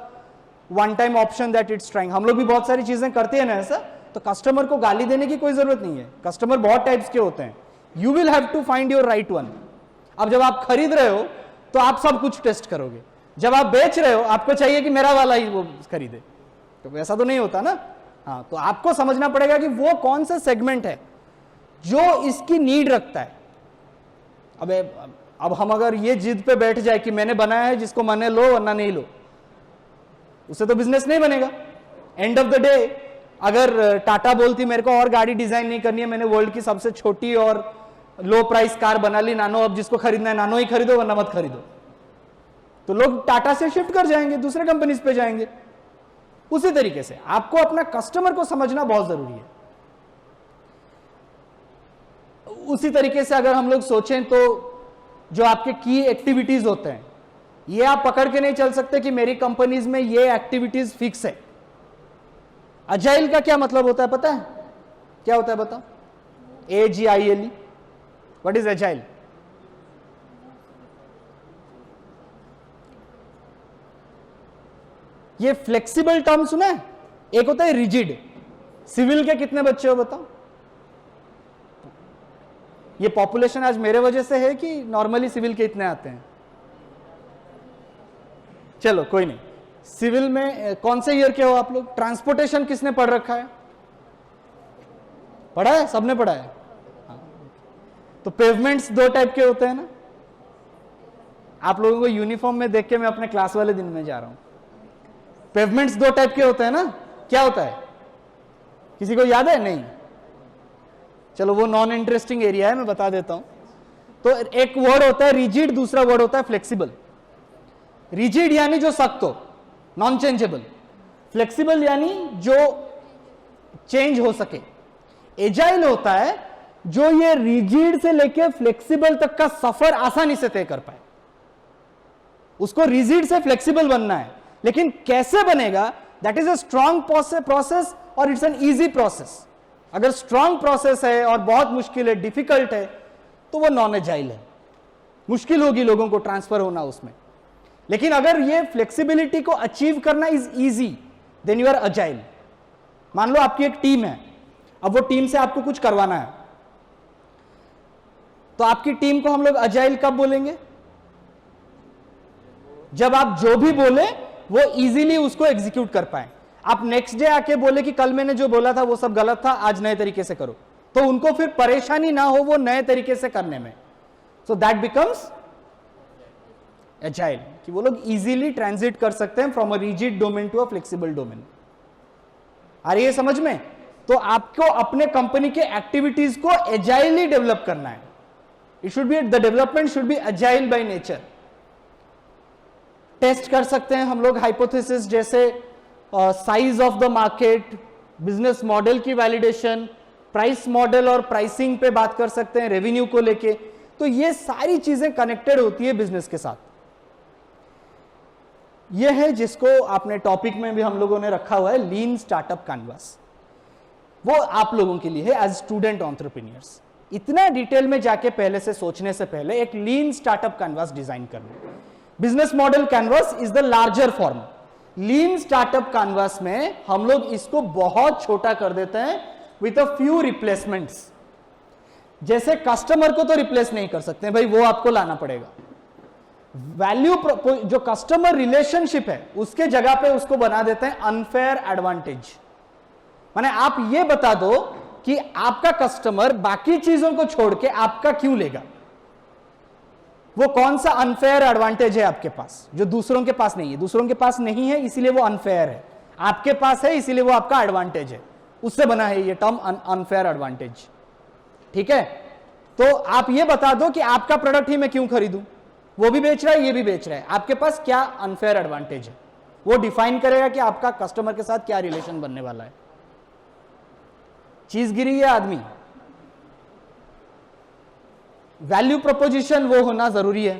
A: one time option that it's trying. हम लोग भी बहुत सारी चीजें करते हैं ना ऐसा, तो कस्टमर को गाली देने की कोई जरूरत नहीं है, कस्टमर बहुत टाइप्स के होते हैं, you will have to find your right one. अब जब आप खरीद रहे हो तो आप सब कुछ टेस्ट करोगे, जब आप बेच रहे हो आपको चाहिए कि मेरा वाला ही वो खरीदे, तो ऐसा तो नहीं होता ना। हाँ, तो आपको समझना पड़ेगा कि वो कौन सा सेगमेंट है जो इसकी नीड रखता है। अब हम अगर ये जिद पे बैठ जाए कि मैंने बनाया है, जिसको मैंने लो वरना नहीं लो, उससे तो बिजनेस नहीं बनेगा। एंड ऑफ द डे अगर टाटा बोलती मेरे को और गाड़ी डिजाइन नहीं करनी है, मैंने वर्ल्ड की सबसे छोटी और लो प्राइस कार बना ली नानो, अब जिसको खरीदना है नानो ही खरीदो वरना मत खरीदो, तो लोग टाटा से शिफ्ट कर जाएंगे, दूसरे कंपनीज पे जाएंगे। उसी तरीके से आपको अपना कस्टमर को समझना बहुत जरूरी है। उसी तरीके से अगर हम लोग सोचें तो जो आपके की एक्टिविटीज होते हैं, ये आप पकड़ के नहीं चल सकते कि मेरी कंपनीज में ये एक्टिविटीज फिक्स है। अजाइल का क्या मतलब होता है पता है? क्या होता है बताओ? AGILE, what is agile? ये फ्लेक्सिबल टर्म सुना है? एक होता है रिजिड। सिविल के कितने बच्चे हो बताओ? ये पॉपुलेशन आज मेरे वजह से है कि नॉर्मली सिविल के इतने आते हैं? चलो कोई नहीं। सिविल में कौन से ईयर के हो आप लोग? ट्रांसपोर्टेशन किसने पढ़ रखा है? पढ़ा है? सबने पढ़ा है? हाँ। तो पेवमेंट्स दो टाइप के होते हैं ना। आप लोगों को यूनिफॉर्म में देख के मैं अपने क्लास वाले दिन में जा रहा हूं। पेवमेंट्स दो टाइप के होते हैं ना। क्या होता है? किसी को याद है? नहीं? चलो वो नॉन इंटरेस्टिंग एरिया है, मैं बता देता हूं। तो एक वर्ड होता है रिजिड, दूसरा वर्ड होता है फ्लेक्सिबल। रिजिड यानी जो सख्त हो, नॉन चेंजेबल। फ्लेक्सिबल यानी जो चेंज हो सके। एजाइल होता है जो ये रिजिड से लेके फ्लेक्सिबल तक का सफर आसानी से तय कर पाए। उसको रिजिड से फ्लेक्सिबल बनना है, लेकिन कैसे बनेगा? That is a strong process और इट्स एन इजी प्रोसेस। अगर स्ट्रॉन्ग प्रोसेस है और बहुत मुश्किल है, डिफिकल्ट है, तो वो नॉन एजाइल है। मुश्किल होगी लोगों को ट्रांसफर होना उसमें। लेकिन अगर ये फ्लेक्सिबिलिटी को अचीव करना is easy, then you are agile. मान लो आपकी एक टीम है, अब वो टीम से आपको कुछ करवाना है, तो आपकी टीम को हम लोग अजाइल कब बोलेंगे? जब आप जो भी बोले वो इजीली उसको एग्जीक्यूट कर पाए। आप नेक्स्ट डे आके बोले कि कल मैंने जो बोला था वो सब गलत था, आज नए तरीके से करो, तो उनको फिर परेशानी ना हो वो नए तरीके से करने में। सो दैट बिकम्स एजाइल, कि वो लोग इजीली ट्रांजिट कर सकते हैं from a rigid domain to a flexible domain. आ रही है समझ में? तो आपको अपने कंपनी के एक्टिविटीज को एजाइली डेवलप करना है। It should be, the development should be agile by nature. Test कर सकते हैं हम लोग हाइपोथेसिस, जैसे size of the market, business model की वैलिडेशन, प्राइस मॉडल और प्राइसिंग पे बात कर सकते हैं, रेवेन्यू को लेके। तो ये सारी चीजें कनेक्टेड होती है बिजनेस के साथ। ये है जिसको आपने टॉपिक में भी हम लोगों ने रखा हुआ है, लीन स्टार्टअप कैनवास। वो आप लोगों के लिए है एज स्टूडेंट एंटरप्रेन्योर्स। इतना डिटेल में जाके पहले से सोचने से पहले एक लीन स्टार्टअप कैनवास डिजाइन करना। Business model canvas is the larger form. Lean startup canvas में हम लोग इसको बहुत छोटा कर देते हैं विथ अ फ्यू रिप्लेसमेंट्स। जैसे कस्टमर को तो रिप्लेस नहीं कर सकते भाई, वो आपको लाना पड़ेगा। वैल्यू जो कस्टमर रिलेशनशिप है उसके जगह पे उसको बना देते हैं अनफेयर एडवांटेज। माने आप ये बता दो कि आपका कस्टमर बाकी चीजों को छोड़ के आपका क्यों लेगा। वो कौन सा अनफेयर एडवांटेज है आपके पास जो दूसरों के पास नहीं है? दूसरों के पास नहीं है इसीलिए वो अनफेयर है, आपके पास है इसीलिए वो आपका एडवांटेज है। उससे बना है ये टर्म अनफेयर एडवांटेज। ठीक है, तो आप ये बता दो कि आपका प्रोडक्ट ही मैं क्यों खरीदूं। वो भी बेच रहा है, ये भी बेच रहा है, आपके पास क्या अनफेयर एडवांटेज है? वो डिफाइन करेगा कि आपका कस्टमर के साथ क्या रिलेशन बनने वाला है। चीज गिरी है आदमी। वैल्यू प्रोपोजिशन वो होना जरूरी है।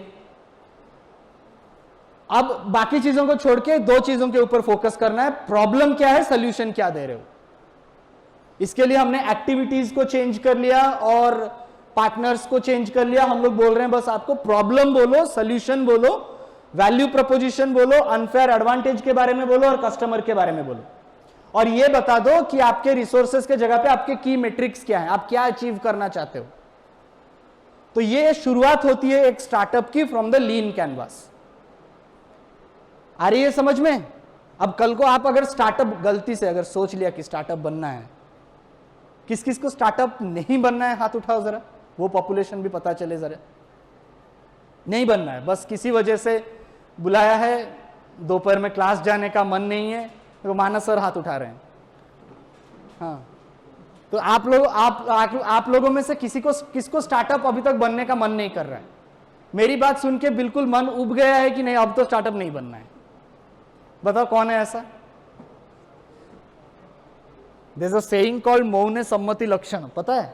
A: अब बाकी चीजों को छोड़ के दो चीजों के ऊपर फोकस करना है, प्रॉब्लम क्या है, सोल्यूशन क्या दे रहे हो। इसके लिए हमने एक्टिविटीज को चेंज कर लिया और पार्टनर्स को चेंज कर लिया। हम लोग बोल रहे हैं बस आपको प्रॉब्लम बोलो, सोल्यूशन बोलो, वैल्यू प्रोपोजिशन बोलो, अनफेयर एडवांटेज के बारे में बोलो और कस्टमर के बारे में बोलो। और ये बता दो कि आपके रिसोर्सेज के जगह पे आपके की मेट्रिक्स क्या है, आप क्या अचीव करना चाहते हो। तो ये शुरुआत होती है एक स्टार्टअप की फ्रॉम द लीन कैनवास। आ रही है समझ में? अब कल को आप अगर स्टार्टअप गलती से अगर सोच लिया कि स्टार्टअप बनना है, किस किस को स्टार्टअप नहीं बनना है हाथ उठाओ जरा, वो पॉपुलेशन भी पता चले जरा। नहीं बनना है, बस किसी वजह से बुलाया है, दोपहर में क्लास जाने का मन नहीं है, तो मानस सर हाथ उठा रहे हैं। हाँ, तो आप लोगों में से किसको स्टार्टअप अभी तक बनने का मन नहीं कर रहा है? मेरी बात सुन के बिल्कुल मन उब गया है कि नहीं अब तो स्टार्टअप नहीं बनना है? बताओ कौन है ऐसा? There is a saying called मौन सम्मति लक्षण, पता है?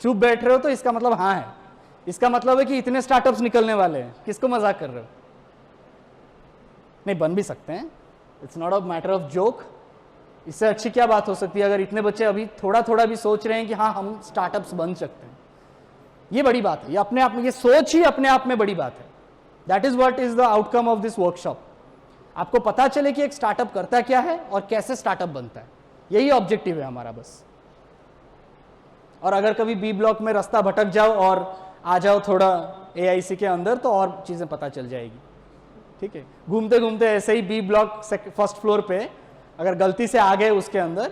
A: चुप बैठ रहे हो तो इसका मतलब हाँ है, इसका मतलब है कि इतने स्टार्टअप्स निकलने वाले हैं। किसको मजाक कर रहे हो? नहीं, बन भी सकते हैं, it's not a matter of joke. इससे अच्छी क्या बात हो सकती है अगर इतने बच्चे अभी थोड़ा थोड़ा भी सोच रहे हैं कि हाँ हम स्टार्टअप्स बन सकते हैं। ये बड़ी बात है, ये अपने आप में, ये सोच ही अपने आप में बड़ी बात है। That is what is the outcome of this workshop. आपको पता चले कि एक स्टार्टअप करता क्या है और कैसे स्टार्टअप बनता है, यही ऑब्जेक्टिव है हमारा बस। और अगर कभी बी ब्लॉक में रास्ता भटक जाओ और आ जाओ थोड़ा AIC के अंदर तो और चीजें पता चल जाएगी, ठीक है? घूमते घूमते ऐसे ही बी ब्लॉक फर्स्ट फ्लोर पे अगर गलती से आ गए उसके अंदर,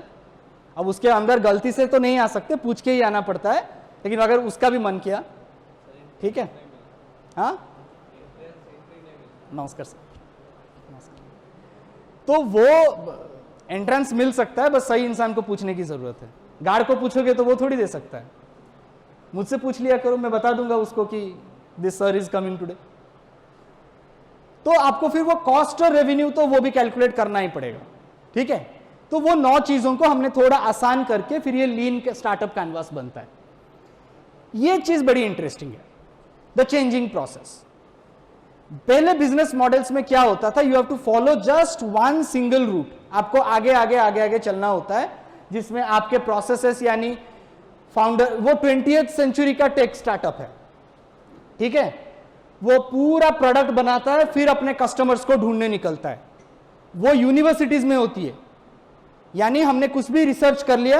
A: अब उसके अंदर गलती से तो नहीं आ सकते, पूछ के ही आना पड़ता है, लेकिन अगर उसका भी मन किया, ठीक है? हाँ, नमस्कार सर, नमस्कार। तो वो एंट्रेंस मिल सकता है, बस सही इंसान को पूछने की जरूरत है। गार्ड को पूछोगे तो वो थोड़ी दे सकता है, मुझसे पूछ लिया करो, मैं बता दूंगा उसको कि this sir is coming today. तो आपको फिर वो कॉस्ट और रेवेन्यू तो वो भी कैलकुलेट करना ही पड़ेगा, ठीक है? तो वो 9 चीजों को हमने थोड़ा आसान करके फिर ये लीन स्टार्टअप कैनवास बनता है। ये चीज बड़ी इंटरेस्टिंग है, द चेंजिंग प्रोसेस। पहले बिजनेस मॉडल्स में क्या होता था, you have to follow just one single route. आपको आगे आगे आगे आगे चलना होता है, जिसमें आपके प्रोसेसेस यानी फाउंडर, वो 20th सेंचुरी का टेक स्टार्टअप है, ठीक है? वो पूरा प्रोडक्ट बनाता है, फिर अपने कस्टमर्स को ढूंढने निकलता है। वो यूनिवर्सिटीज में होती है, यानी हमने कुछ भी रिसर्च कर लिया,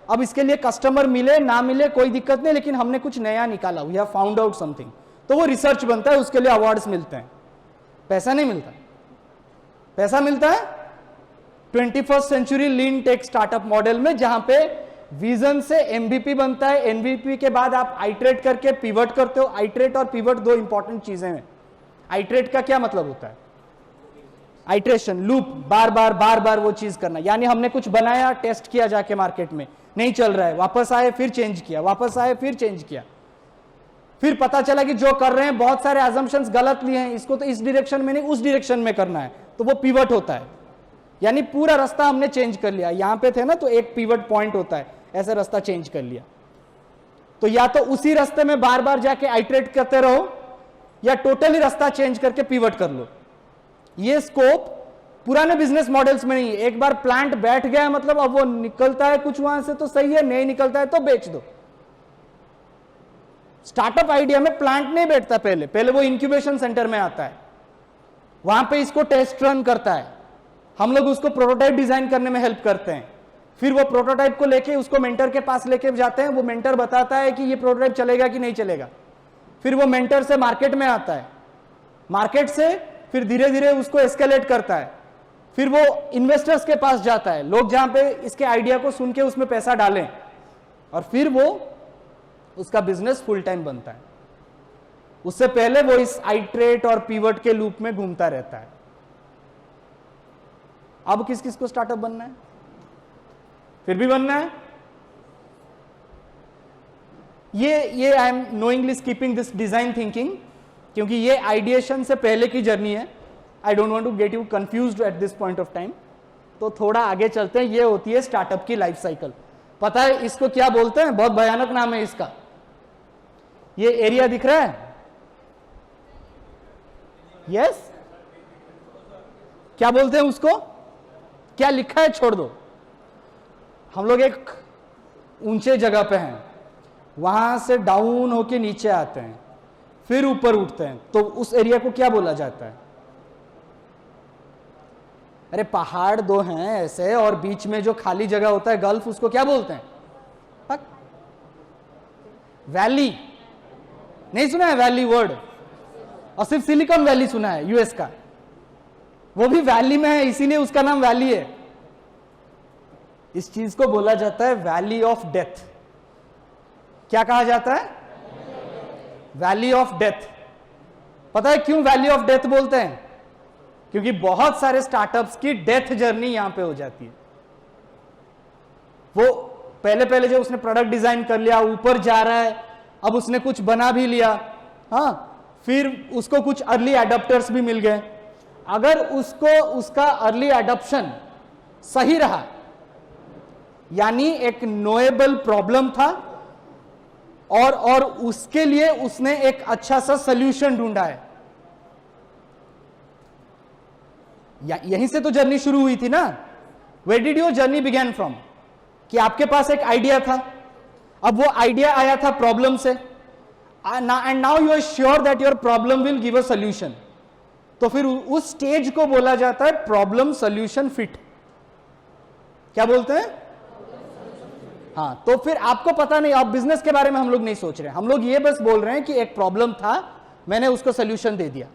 A: अब इसके लिए कस्टमर मिले ना मिले कोई दिक्कत नहीं, लेकिन हमने कुछ नया निकाला, we have found out something, तो वो रिसर्च बनता है, उसके लिए अवार्ड्स मिलते हैं। पैसा नहीं मिलता, पैसा मिलता है 21st सेंचुरी लीन टेक स्टार्टअप मॉडल में, जहां पे विजन से MVP बनता है, MVP के बाद आप आइटरेट करके पिवट करते हो। आइटरेट और पिवट दो इंपॉर्टेंट चीजें हैं। आइटरेट का क्या मतलब होता है? आइट्रेशन, लूप, बार बार वो चीज करना, यानी हमने कुछ बनाया, टेस्ट किया जाके मार्केट में, नहीं चल रहा है, वापस आए फिर चेंज किया, वापस आए फिर चेंज किया, फिर पता चला कि जो कर रहे हैं बहुत सारे अजम्पशंस गलत लिए हैं, इसको तो इस डायरेक्शन में नहीं उस डायरेक्शन में करना है, तो वो पिवट होता है। यानी पूरा रास्ता हमने चेंज कर लिया, यहां पे थे ना तो एक पिवट पॉइंट होता है, ऐसे रास्ता चेंज कर लिया। तो या तो उसी रास्ते में बार बार जाके आइटरेट करते रहो, या टोटली रास्ता चेंज करके पिवट कर लो। ये स्कोप पुराने बिजनेस मॉडल्स में नहीं है। एक बार प्लांट बैठ गया मतलब अब वो निकलता है कुछ वहां से तो सही है, नहीं निकलता है तो बेच दो। स्टार्टअप आइडिया में प्लांट नहीं बैठता, पहले वो इंक्यूबेशन सेंटर में आता है, वहां पे इसको टेस्ट रन करता है, हम लोग उसको प्रोटोटाइप डिजाइन करने में हेल्प करते हैं, फिर वो प्रोटोटाइप को लेके उसको मेंटर के पास लेके जाते हैं, वो मेंटर बताता है कि ये प्रोटोटाइप चलेगा कि नहीं चलेगा, फिर वो मेंटर से मार्केट में आता है, मार्केट से फिर धीरे धीरे उसको एस्केलेट करता है, फिर वो इन्वेस्टर्स के पास जाता है, लोग जहां पे इसके आइडिया को सुन के उसमें पैसा डालें, और फिर वो उसका बिजनेस फुल टाइम बनता है। उससे पहले वो इस आइट्रेट और पिवट के लूप में घूमता रहता है। अब किस किस को स्टार्टअप बनना है? फिर भी बनना है? ये I am knowingly skipping this design thinking, क्योंकि ये आइडिएशन से पहले की जर्नी है। I don't want to get you confused at this point of time. तो थोड़ा आगे चलते हैं। ये होती है स्टार्टअप की लाइफ साइकिल। पता है इसको क्या बोलते हैं? बहुत भयानक नाम है इसका। ये एरिया दिख रहा है? यस? क्या बोलते हैं उसको? क्या लिखा है छोड़ दो। हम लोग एक ऊंचे जगह पे हैं, वहां से डाउन होके नीचे आते हैं, फिर ऊपर उठते हैं, तो उस एरिया को क्या बोला जाता है? अरे पहाड़ दो हैं ऐसे, और बीच में जो खाली जगह होता है गल्फ, उसको क्या बोलते हैं? वैली। नहीं सुना है वैली वर्ड? और सिर्फ सिलिकॉन वैली सुना है यूएस का, वो भी वैली में है इसीलिए उसका नाम वैली है। इस चीज को बोला जाता है वैली ऑफ डेथ। क्या कहा जाता है? Valley of death. पता है क्यों वैली ऑफ डेथ बोलते हैं? क्योंकि बहुत सारे स्टार्टअप्स की डेथ जर्नी यहां पे हो जाती है। वो पहले पहले जो उसने प्रोडक्ट डिजाइन कर लिया, ऊपर जा रहा है, अब उसने कुछ बना भी लिया, हाँ, फिर उसको कुछ अर्ली एडॉप्टर्स भी मिल गए। अगर उसको उसका अर्ली एडॉप्शन सही रहा, यानी एक नोएबल प्रॉब्लम था और उसके लिए उसने एक अच्छा सा सॉल्यूशन ढूंढा है, यहीं से तो जर्नी शुरू हुई थी ना। Where did your journey begin from? कि आपके पास एक आइडिया था, अब वो आइडिया आया था प्रॉब्लम से, and now you are sure that your problem will give a solution. तो फिर उस स्टेज को बोला जाता है प्रॉब्लम सॉल्यूशन फिट। क्या बोलते हैं? हाँ, तो फिर आपको पता नहीं, आप बिजनेस के बारे में हम लोग नहीं सोच रहे, हम लोग ये बस बोल रहे हैं कि एक प्रॉब्लम था, मैंने उसको सॉल्यूशन दे दिया।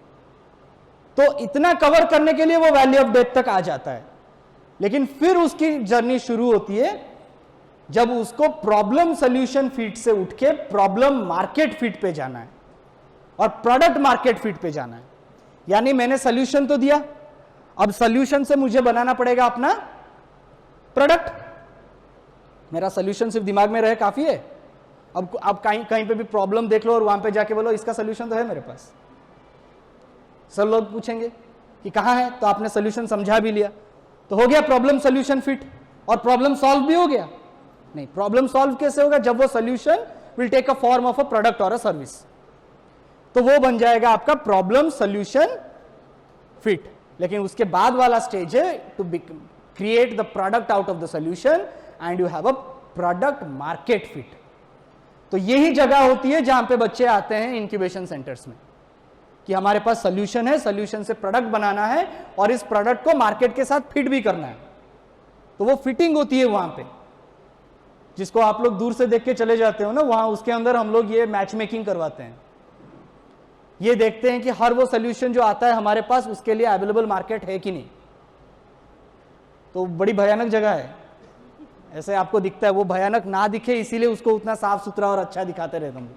A: तो इतना कवर करने के लिए वो वैल्यू ऑफ डेथ तक आ जाता है। लेकिन फिर उसकी जर्नी शुरू होती है जब उसको प्रॉब्लम सॉल्यूशन फिट से उठ के प्रॉब्लम मार्केट फिट पे जाना है और प्रोडक्ट मार्केट फिट पे जाना है। यानी मैंने सॉल्यूशन तो दिया, अब सॉल्यूशन से मुझे बनाना पड़ेगा अपना प्रोडक्ट। मेरा सॉल्यूशन सिर्फ दिमाग में रहे काफी है? अब कहीं कहीं पे भी प्रॉब्लम देख लो और वहां पे जाके बोलो इसका सॉल्यूशन तो है मेरे पास। सब लोग पूछेंगे कि कहां है, तो आपने सॉल्यूशन समझा भी लिया, तो हो गया प्रॉब्लम सॉल्यूशन फिट, और प्रॉब्लम सॉल्व भी हो गया। नहीं, प्रॉब्लम सॉल्व कैसे होगा? जब वो solution will take a form of a product और अ सर्विस, तो वो बन जाएगा आपका प्रॉब्लम सॉल्यूशन फिट। लेकिन उसके बाद वाला स्टेज है to create the product out of the solution and you have a product market fit. तो यही जगह होती है जहां पे बच्चे आते हैं इंक्यूबेशन सेंटर्स में, कि हमारे पास सॉल्यूशन है, सॉल्यूशन से प्रोडक्ट बनाना है और इस प्रोडक्ट को मार्केट के साथ फिट भी करना है। तो वो फिटिंग होती है वहां पे, जिसको आप लोग दूर से देख के चले जाते हो ना, वहां उसके अंदर हम लोग ये मैच मेकिंग करवाते हैं। ये देखते हैं कि हर वो सॉल्यूशन जो आता है हमारे पास उसके लिए अवेलेबल मार्केट है कि नहीं। तो बड़ी भयानक जगह है, ऐसे आपको दिखता है, वो भयानक ना दिखे इसीलिए उसको उतना साफ सुथरा और अच्छा दिखाते रहते हैं।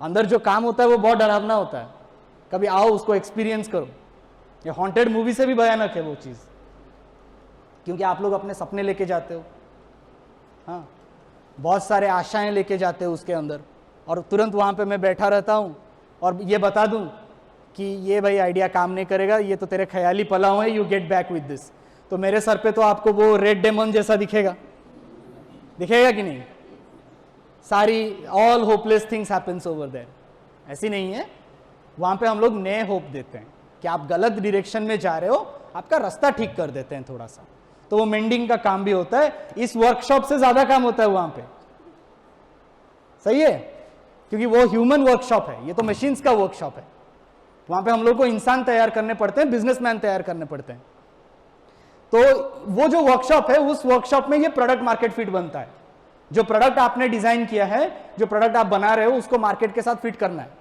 A: अंदर जो काम होता है वो बहुत डरावना होता है, कभी आओ उसको एक्सपीरियंस करो। ये हॉन्टेड मूवी से भी भयानक है वो चीज, क्योंकि आप लोग अपने सपने लेके जाते हो, हाँ, बहुत सारे आशाएं लेके जाते हो उसके अंदर, और तुरंत वहां पे मैं बैठा रहता हूं और ये बता दूं कि ये भाई आइडिया काम नहीं करेगा, ये तो तेरे ख्याली पला हुआ है, you get back with this. तो मेरे सर पे तो आपको वो रेड डेमन जैसा दिखेगा कि नहीं? सारी all hopeless things happens over there. ऐसी नहीं है, वहां पे हम लोग नए होप देते हैं कि आप गलत डायरेक्शन में जा रहे हो, आपका रास्ता ठीक कर देते हैं थोड़ा सा। तो वो मेंडिंग का काम भी होता है, इस वर्कशॉप से ज्यादा काम होता है वहां पे, सही है, क्योंकि वो ह्यूमन वर्कशॉप है, ये तो मशीन्स का वर्कशॉप है। वहां पे हम लोग को इंसान तैयार करने पड़ते हैं, बिजनेसमैन तैयार करने पड़ते हैं। तो वो जो वर्कशॉप है, उस वर्कशॉप में ये प्रोडक्ट मार्केट फिट बनता है। जो प्रोडक्ट आपने डिजाइन किया है, जो प्रोडक्ट आप बना रहे हो, उसको मार्केट के साथ फिट करना है।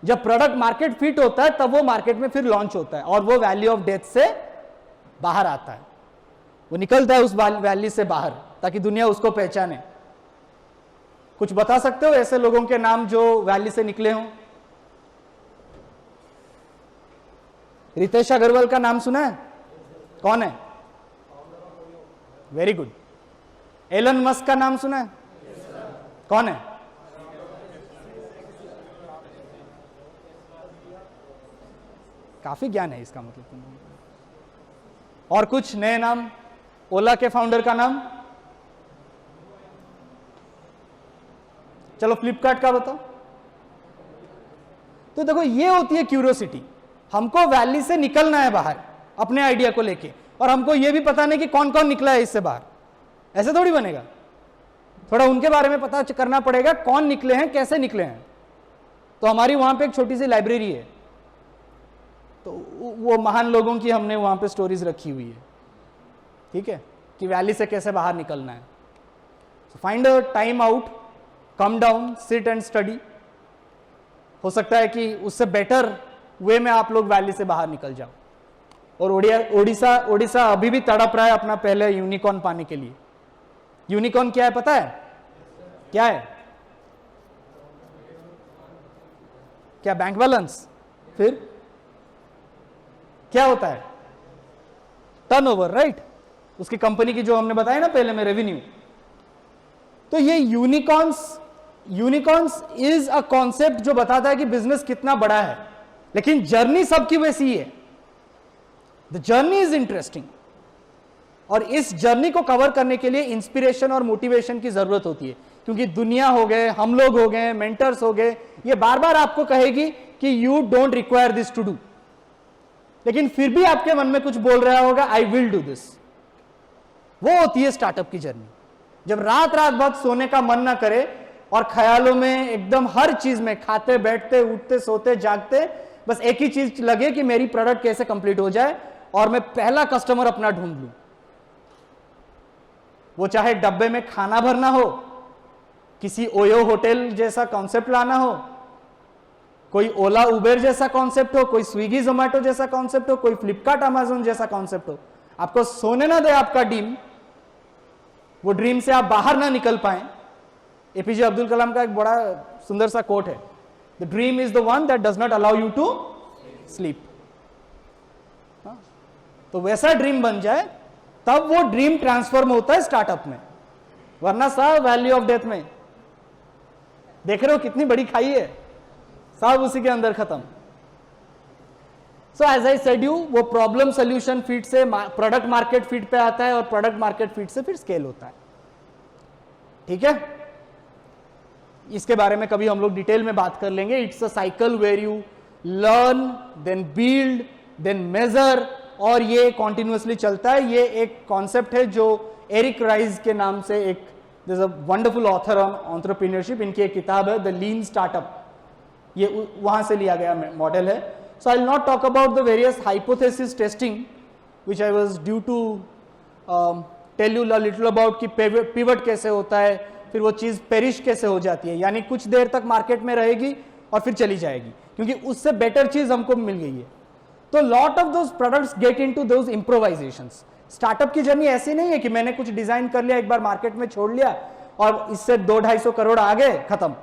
A: जब प्रोडक्ट मार्केट फिट होता है तब वो मार्केट में फिर लॉन्च होता है और वो वैल्यू ऑफ डेथ से बाहर आता है, वो निकलता है उस वैल्यू से बाहर, ताकि दुनिया उसको पहचाने। कुछ बता सकते हो ऐसे लोगों के नाम जो वैली से निकले हों? रितेश अग्रवाल का नाम सुना है? कौन है? Very good. एलन मस्क का नाम सुना है? कौन है? काफी ज्ञान है इसका मतलब। और कुछ नए नाम? ओला के फाउंडर का नाम? चलो फ्लिपकार्ट का बताओ। तो देखो, ये होती है क्यूरियोसिटी। हमको वैली से निकलना है बाहर अपने आइडिया को लेके, और हमको ये भी पता नहीं कि कौन कौन निकला है इससे बाहर। ऐसे थोड़ी बनेगा, थोड़ा उनके बारे में पता करना पड़ेगा, कौन निकले हैं, कैसे निकले हैं। तो हमारी वहां पे एक छोटी सी लाइब्रेरी है, तो वो महान लोगों की हमने वहां पे स्टोरीज रखी हुई है, ठीक है, कि वैली से कैसे बाहर निकलना है। So find a time out, come down, sit and study. हो सकता है कि उससे बेटर वे में आप लोग वैली से बाहर निकल जाओ। और ओडिशा अभी भी तड़प रहा है अपना पहले यूनिकॉर्न पाने के लिए। यूनिकॉर्न क्या है पता है? क्या है? क्या? Bank balance? फिर क्या होता है? Turnover, right? उसकी कंपनी की जो हमने बताया ना पहले में रेवेन्यू। तो ये यूनिकॉर्न्स इज अ कॉन्सेप्ट जो बताता है कि बिजनेस कितना बड़ा है, लेकिन जर्नी सबकी वैसी ही है। द जर्नी इज इंटरेस्टिंग, और इस जर्नी को कवर करने के लिए इंस्पिरेशन और मोटिवेशन की जरूरत होती है, क्योंकि दुनिया हो गए, हम लोग हो गए, मेंटर्स हो गए, ये बार बार आपको कहेगी कि you don't require this to do, लेकिन फिर भी आपके मन में कुछ बोल रहा होगा आई विल डू दिस। वो होती है स्टार्टअप की जर्नी। जब रात रात भर सोने का मन ना करे और ख्यालों में एकदम हर चीज में, खाते बैठते उठते सोते जागते, बस एक ही चीज लगे कि मेरी प्रोडक्ट कैसे कंप्लीट हो जाए और मैं पहला कस्टमर अपना ढूंढ लूं। वो चाहे डब्बे में खाना भरना हो, किसी ओयो होटल जैसा कॉन्सेप्ट लाना हो, कोई ओला उबेर जैसा कॉन्सेप्ट हो, कोई स्विगी जोमेटो जैसा कॉन्सेप्ट हो, कोई फ्लिपकार्ट अमेज़न जैसा कॉन्सेप्ट हो, आपको सोने ना दे आपका ड्रीम, वो ड्रीम से आप बाहर ना निकल पाए। एपीजे अब्दुल कलाम का एक बड़ा सुंदर सा कोट है, the dream is the one that does not allow you to sleep. तो वैसा ड्रीम बन जाए तब वो ड्रीम ट्रांसफॉर्म होता है स्टार्टअप में, वरना सब वैल्यू ऑफ डेथ में देख रहे हो कितनी बड़ी खाई है, सब उसी के अंदर खत्म। So as I said you, वो प्रॉब्लम सोल्यूशन फिट से प्रोडक्ट मार्केट फिट पे आता है, और प्रोडक्ट मार्केट फिट से फिर स्केल होता है। ठीक है, इसके बारे में कभी हम लोग डिटेल में बात कर लेंगे। It's a cycle where you learn, then build, then measure, और ये कॉन्टिन्यूसली चलता है। ये एक कॉन्सेप्ट है जो एरिक राइज के नाम से एक there's a wonderful author on entrepreneurship, इनकी एक किताब है द लीन स्टार्टअप, ये वहां से लिया गया मॉडल है। So I will not talk about the various hypothesis testing which I was due to tell you little about कि पिवट कैसे होता है, फिर वो चीज पेरिश कैसे हो जाती है, यानी कुछ देर तक मार्केट में रहेगी और फिर चली जाएगी, क्योंकि उससे बेटर चीज हमको मिल गई है। तो lot of those products get into those improvisations. Startup की जर्नी ऐसी नहीं है कि मैंने कुछ डिजाइन कर लिया, एक बार मार्केट में छोड़ लिया और इससे 200-250 करोड़ आ गए, खत्म।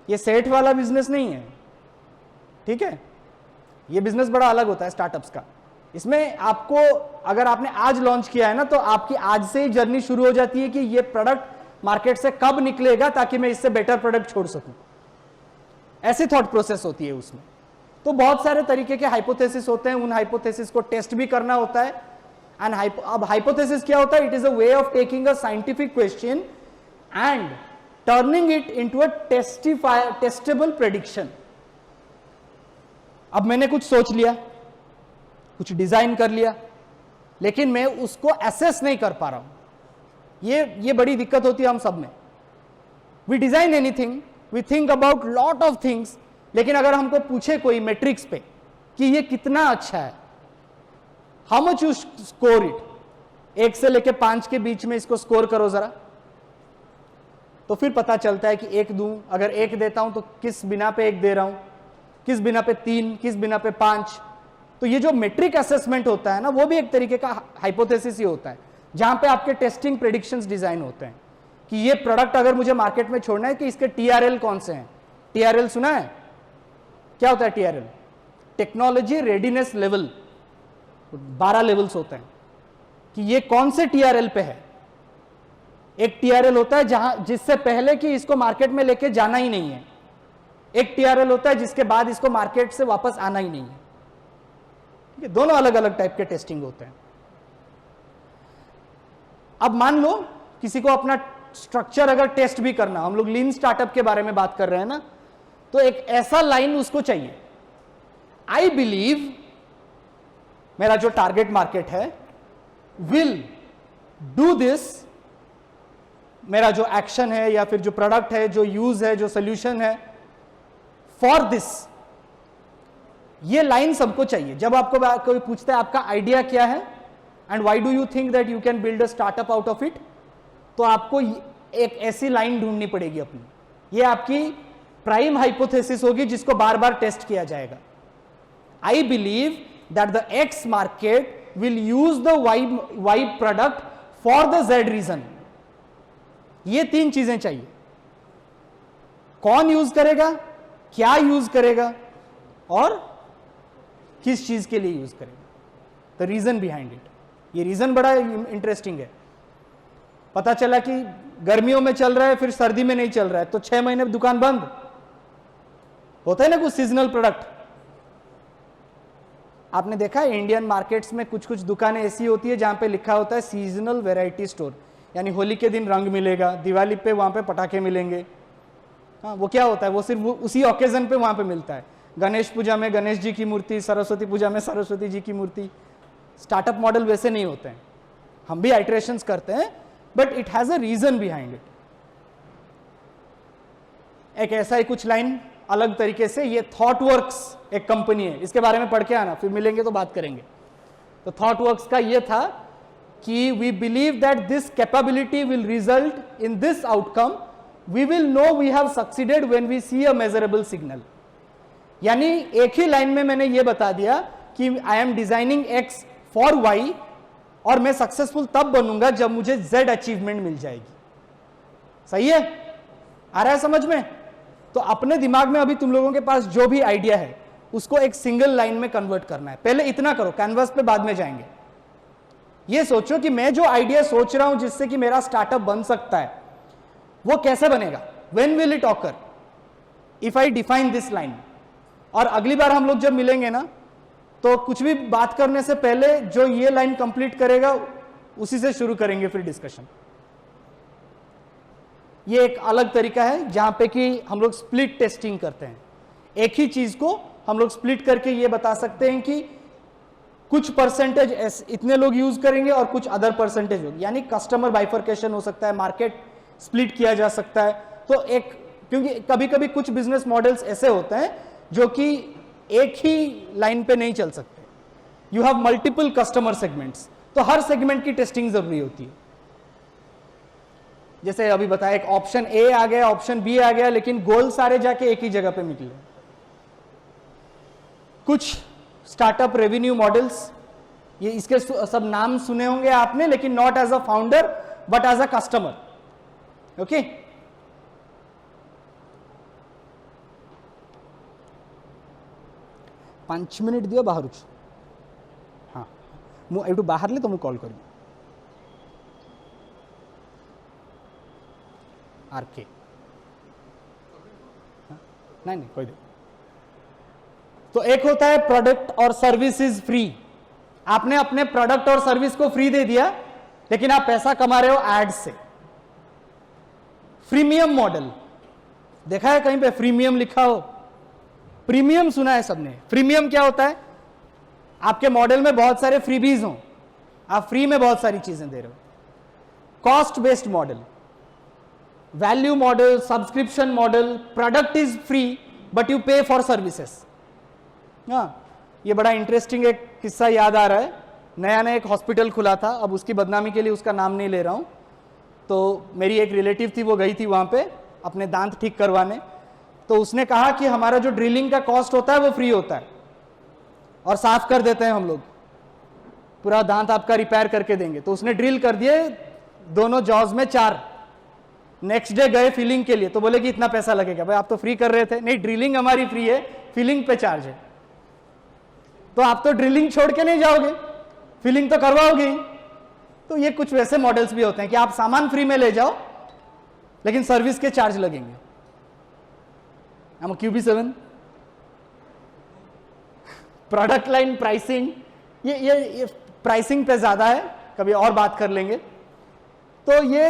A: ये सेठ वाला बिजनेस नहीं है, ठीक है। ये बिजनेस बड़ा अलग होता है स्टार्टअप्स का। इसमें आपको, अगर आपने आज लॉन्च किया है ना, तो आपकी आज से ही जर्नी शुरू हो जाती है कि ये प्रोडक्ट मार्केट से कब निकलेगा ताकि मैं इससे बेटर प्रोडक्ट छोड़ सकूं। ऐसी थॉट प्रोसेस होती है उसमें। तो बहुत सारे तरीके के हाइपोथेसिस होते हैं, उन हाइपोथेसिस को टेस्ट भी करना होता है। एंड अब हाइपोथेसिस क्या होता है? It is a way of taking a scientific question and turning it into a testable prediction. अब मैंने कुछ सोच लिया, कुछ डिजाइन कर लिया, लेकिन मैं उसको एसेस नहीं कर पा रहा हूं। ये बड़ी दिक्कत होती है हम सब में। We design anything, we think about lot of things, लेकिन अगर हमको पूछे कोई मैट्रिक्स पे कि ये कितना अच्छा है, how much you score it, 1 से लेके 5 के बीच में इसको स्कोर करो जरा, तो फिर पता चलता है कि 1 दूं। अगर 1 देता हूं तो किस बिना पे 1 दे रहा हूं, किस बिना पे 3, किस बिना पे 5। तो ये जो मेट्रिक असेसमेंट होता है ना, वो भी एक तरीके का हाइपोथेसिस ही होता है, जहां पे आपके टेस्टिंग प्रेडिक्शंस डिजाइन होते हैं कि ये प्रोडक्ट अगर मुझे मार्केट में छोड़ना है कि इसके टीआरएल कौन से हैं। टीआरएल सुना है? क्या होता है TRL? Technology readiness level. 12 levels होते हैं कि ये कौन से टीआरएल पे है। एक टीआरएल होता है जहां जिससे पहले कि इसको मार्केट में लेके जाना ही नहीं है, एक टीआरएल होता है जिसके बाद इसको मार्केट से वापस आना ही नहीं है। ठीक है, दोनों अलग अलग टाइप के टेस्टिंग होते हैं। अब मान लो किसी को अपना स्ट्रक्चर अगर टेस्ट भी करना, हम लोग लीन स्टार्टअप के बारे में बात कर रहे हैं ना, तो एक ऐसा लाइन उसको चाहिए, आई बिलीव मेरा जो टारगेट मार्केट है विल डू दिस, मेरा जो एक्शन है या फिर जो प्रोडक्ट है, जो यूज है, जो सोल्यूशन है, फॉर दिस। ये लाइन सबको चाहिए। जब आपको कोई पूछता है आपका आइडिया क्या है and why do you think that you can build a startup out of it, तो आपको एक ऐसी लाइन ढूंढनी पड़ेगी अपनी। ये आपकी प्राइम हाइपोथेसिस होगी जिसको बार बार टेस्ट किया जाएगा। I believe that the X market will use the Y product for the Z reason. ये 3 चीजें चाहिए। कौन यूज करेगा, क्या यूज करेगा, और किस चीज के लिए यूज करेगा, द रीजन बिहाइंड इट। ये रीजन बड़ा इंटरेस्टिंग है। पता चला कि गर्मियों में चल रहा है, फिर सर्दी में नहीं चल रहा है, तो 6 महीने दुकान बंद। होता है ना कुछ सीजनल प्रोडक्ट। आपने देखा है इंडियन मार्केट्स में कुछ कुछ दुकानें ऐसी होती है जहां पे लिखा होता है सीजनल वैरायटी स्टोर, यानी होली के दिन रंग मिलेगा, दिवाली पे वहां पे पटाखे मिलेंगे। हाँ, वो क्या होता है, वो सिर्फ उसी ओकेजन पे वहां पे मिलता है। गणेश पूजा में गणेश जी की मूर्ति, सरस्वती पूजा में सरस्वती जी की मूर्ति। स्टार्टअप मॉडल वैसे नहीं होते हैं, हम भी आइटरेशंस करते हैं, but it has a reason behind it. एक ऐसा ही कुछ लाइन अलग तरीके से, ये थॉटवर्क्स एक कंपनी है, इसके बारे में पढ़ के आना, फिर मिलेंगे तो बात करेंगे। तो थॉटवर्क्स का ये था कि we believe that this capability will result in this outcome, we will know we have succeeded when we see a measurable signal. यानी एक ही लाइन में मैंने ये बता दिया कि I am designing X for Y, और मैं सक्सेसफुल तब बनूंगा जब मुझे जेड अचीवमेंट मिल जाएगी। सही है? आ रहा है समझ में? तो अपने दिमाग में अभी तुम लोगों के पास जो भी आइडिया है उसको एक सिंगल लाइन में कन्वर्ट करना है। पहले इतना करो, कैनवस पे बाद में जाएंगे। ये सोचो कि मैं जो आइडिया सोच रहा हूं जिससे कि मेरा स्टार्टअप बन सकता है, वो कैसे बनेगा, when will it occur, if I define this line. और अगली बार हम लोग जब मिलेंगे ना, तो कुछ भी बात करने से पहले जो ये लाइन कंप्लीट करेगा उसी से शुरू करेंगे फिर डिस्कशन। ये एक अलग तरीका है जहां पे कि हम लोग स्प्लिट टेस्टिंग करते हैं। एक ही चीज को हम लोग स्प्लिट करके ये बता सकते हैं कि कुछ परसेंटेज इतने लोग यूज करेंगे और कुछ अदर परसेंटेज लोग, यानी कस्टमर बाइफरकेशन हो सकता है, मार्केट स्प्लिट किया जा सकता है। तो एक, क्योंकि कभी कभी कुछ बिजनेस मॉडल्स ऐसे होते हैं जो कि एक ही लाइन पे नहीं चल सकते, you have multiple customer segments, तो हर सेगमेंट की टेस्टिंग जरूरी होती है। जैसे अभी बताया, एक ऑप्शन ए आ गया, ऑप्शन बी आ गया, लेकिन गोल सारे जाके एक ही जगह पे निकले। कुछ स्टार्टअप रेवेन्यू मॉडल्स, ये इसके सब नाम सुने होंगे आपने, लेकिन not as a founder but as a customer. Okay, 5 minute दियो बाहर। हाँ, मु एटू बाहर ले तो मु कॉल करी आरके। नहीं नहीं कोई नहीं। तो एक होता है प्रोडक्ट और सर्विसेज फ्री। आपने अपने प्रोडक्ट और सर्विस को फ्री दे दिया, लेकिन आप पैसा कमा रहे हो एड्स से। फ्रीमियम मॉडल देखा है कहीं पे फ्रीमियम लिखा हो? प्रीमियम सुना है सबने। प्रीमियम क्या होता है? आपके मॉडल में बहुत सारे फ्रीबीज हों, आप फ्री में बहुत सारी चीजें दे रहे हो। Cost based model, value model, subscription model, product is free but you पे फॉर सर्विसेस। हाँ, ये बड़ा इंटरेस्टिंग एक किस्सा याद आ रहा है। नया नया एक हॉस्पिटल खुला था, अब उसकी बदनामी के लिए उसका नाम नहीं ले रहा हूं। तो मेरी एक रिलेटिव थी, वो गई थी वहां पे अपने दांत ठीक करवाने। तो उसने कहा कि हमारा जो ड्रिलिंग का कॉस्ट होता है वो फ्री होता है और साफ कर देते हैं हम लोग, पूरा दांत आपका रिपेयर करके देंगे। तो उसने ड्रिल कर दिए दोनों जॉज में 4। नेक्स्ट डे गए फिलिंग के लिए, तो बोले कि इतना पैसा लगेगा। भाई आप तो फ्री कर रहे थे। नहीं, ड्रिलिंग हमारी फ्री है, फिलिंग पे चार्ज है। तो आप तो ड्रिलिंग छोड़ के नहीं जाओगे, फिलिंग तो करवाओगे ही। तो ये कुछ वैसे मॉडल्स भी होते हैं कि आप सामान फ्री में ले जाओ लेकिन सर्विस के चार्ज लगेंगे। QB7 प्रोडक्ट लाइन प्राइसिंग, ये प्राइसिंग पे ज्यादा है, कभी और बात कर लेंगे। तो ये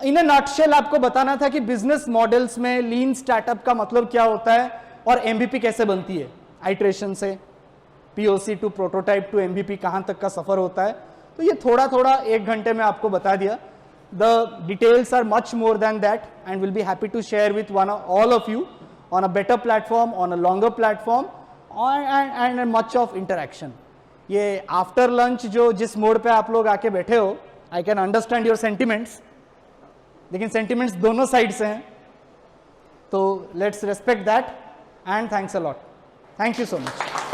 A: इन अ नटशेल आपको बताना था कि बिजनेस मॉडल्स में लीन स्टार्टअप का मतलब क्या होता है और एमवीपी कैसे बनती है। आइट्रेशन से POC to prototype to MVP कहां तक का सफर होता है। तो ये थोड़ा थोड़ा 1 घंटे में आपको बता दिया। The details are much more than that and will be happy to share with all of you on a better platform, on a longer platform, and much of interaction. ये आफ्टर लंच जो जिस mode पे आप लोग आके बैठे हो, I can understand your sentiments, लेकिन सेंटिमेंट्स दोनों साइड से हैं। तो let's respect that and thanks a lot. Thank you so much.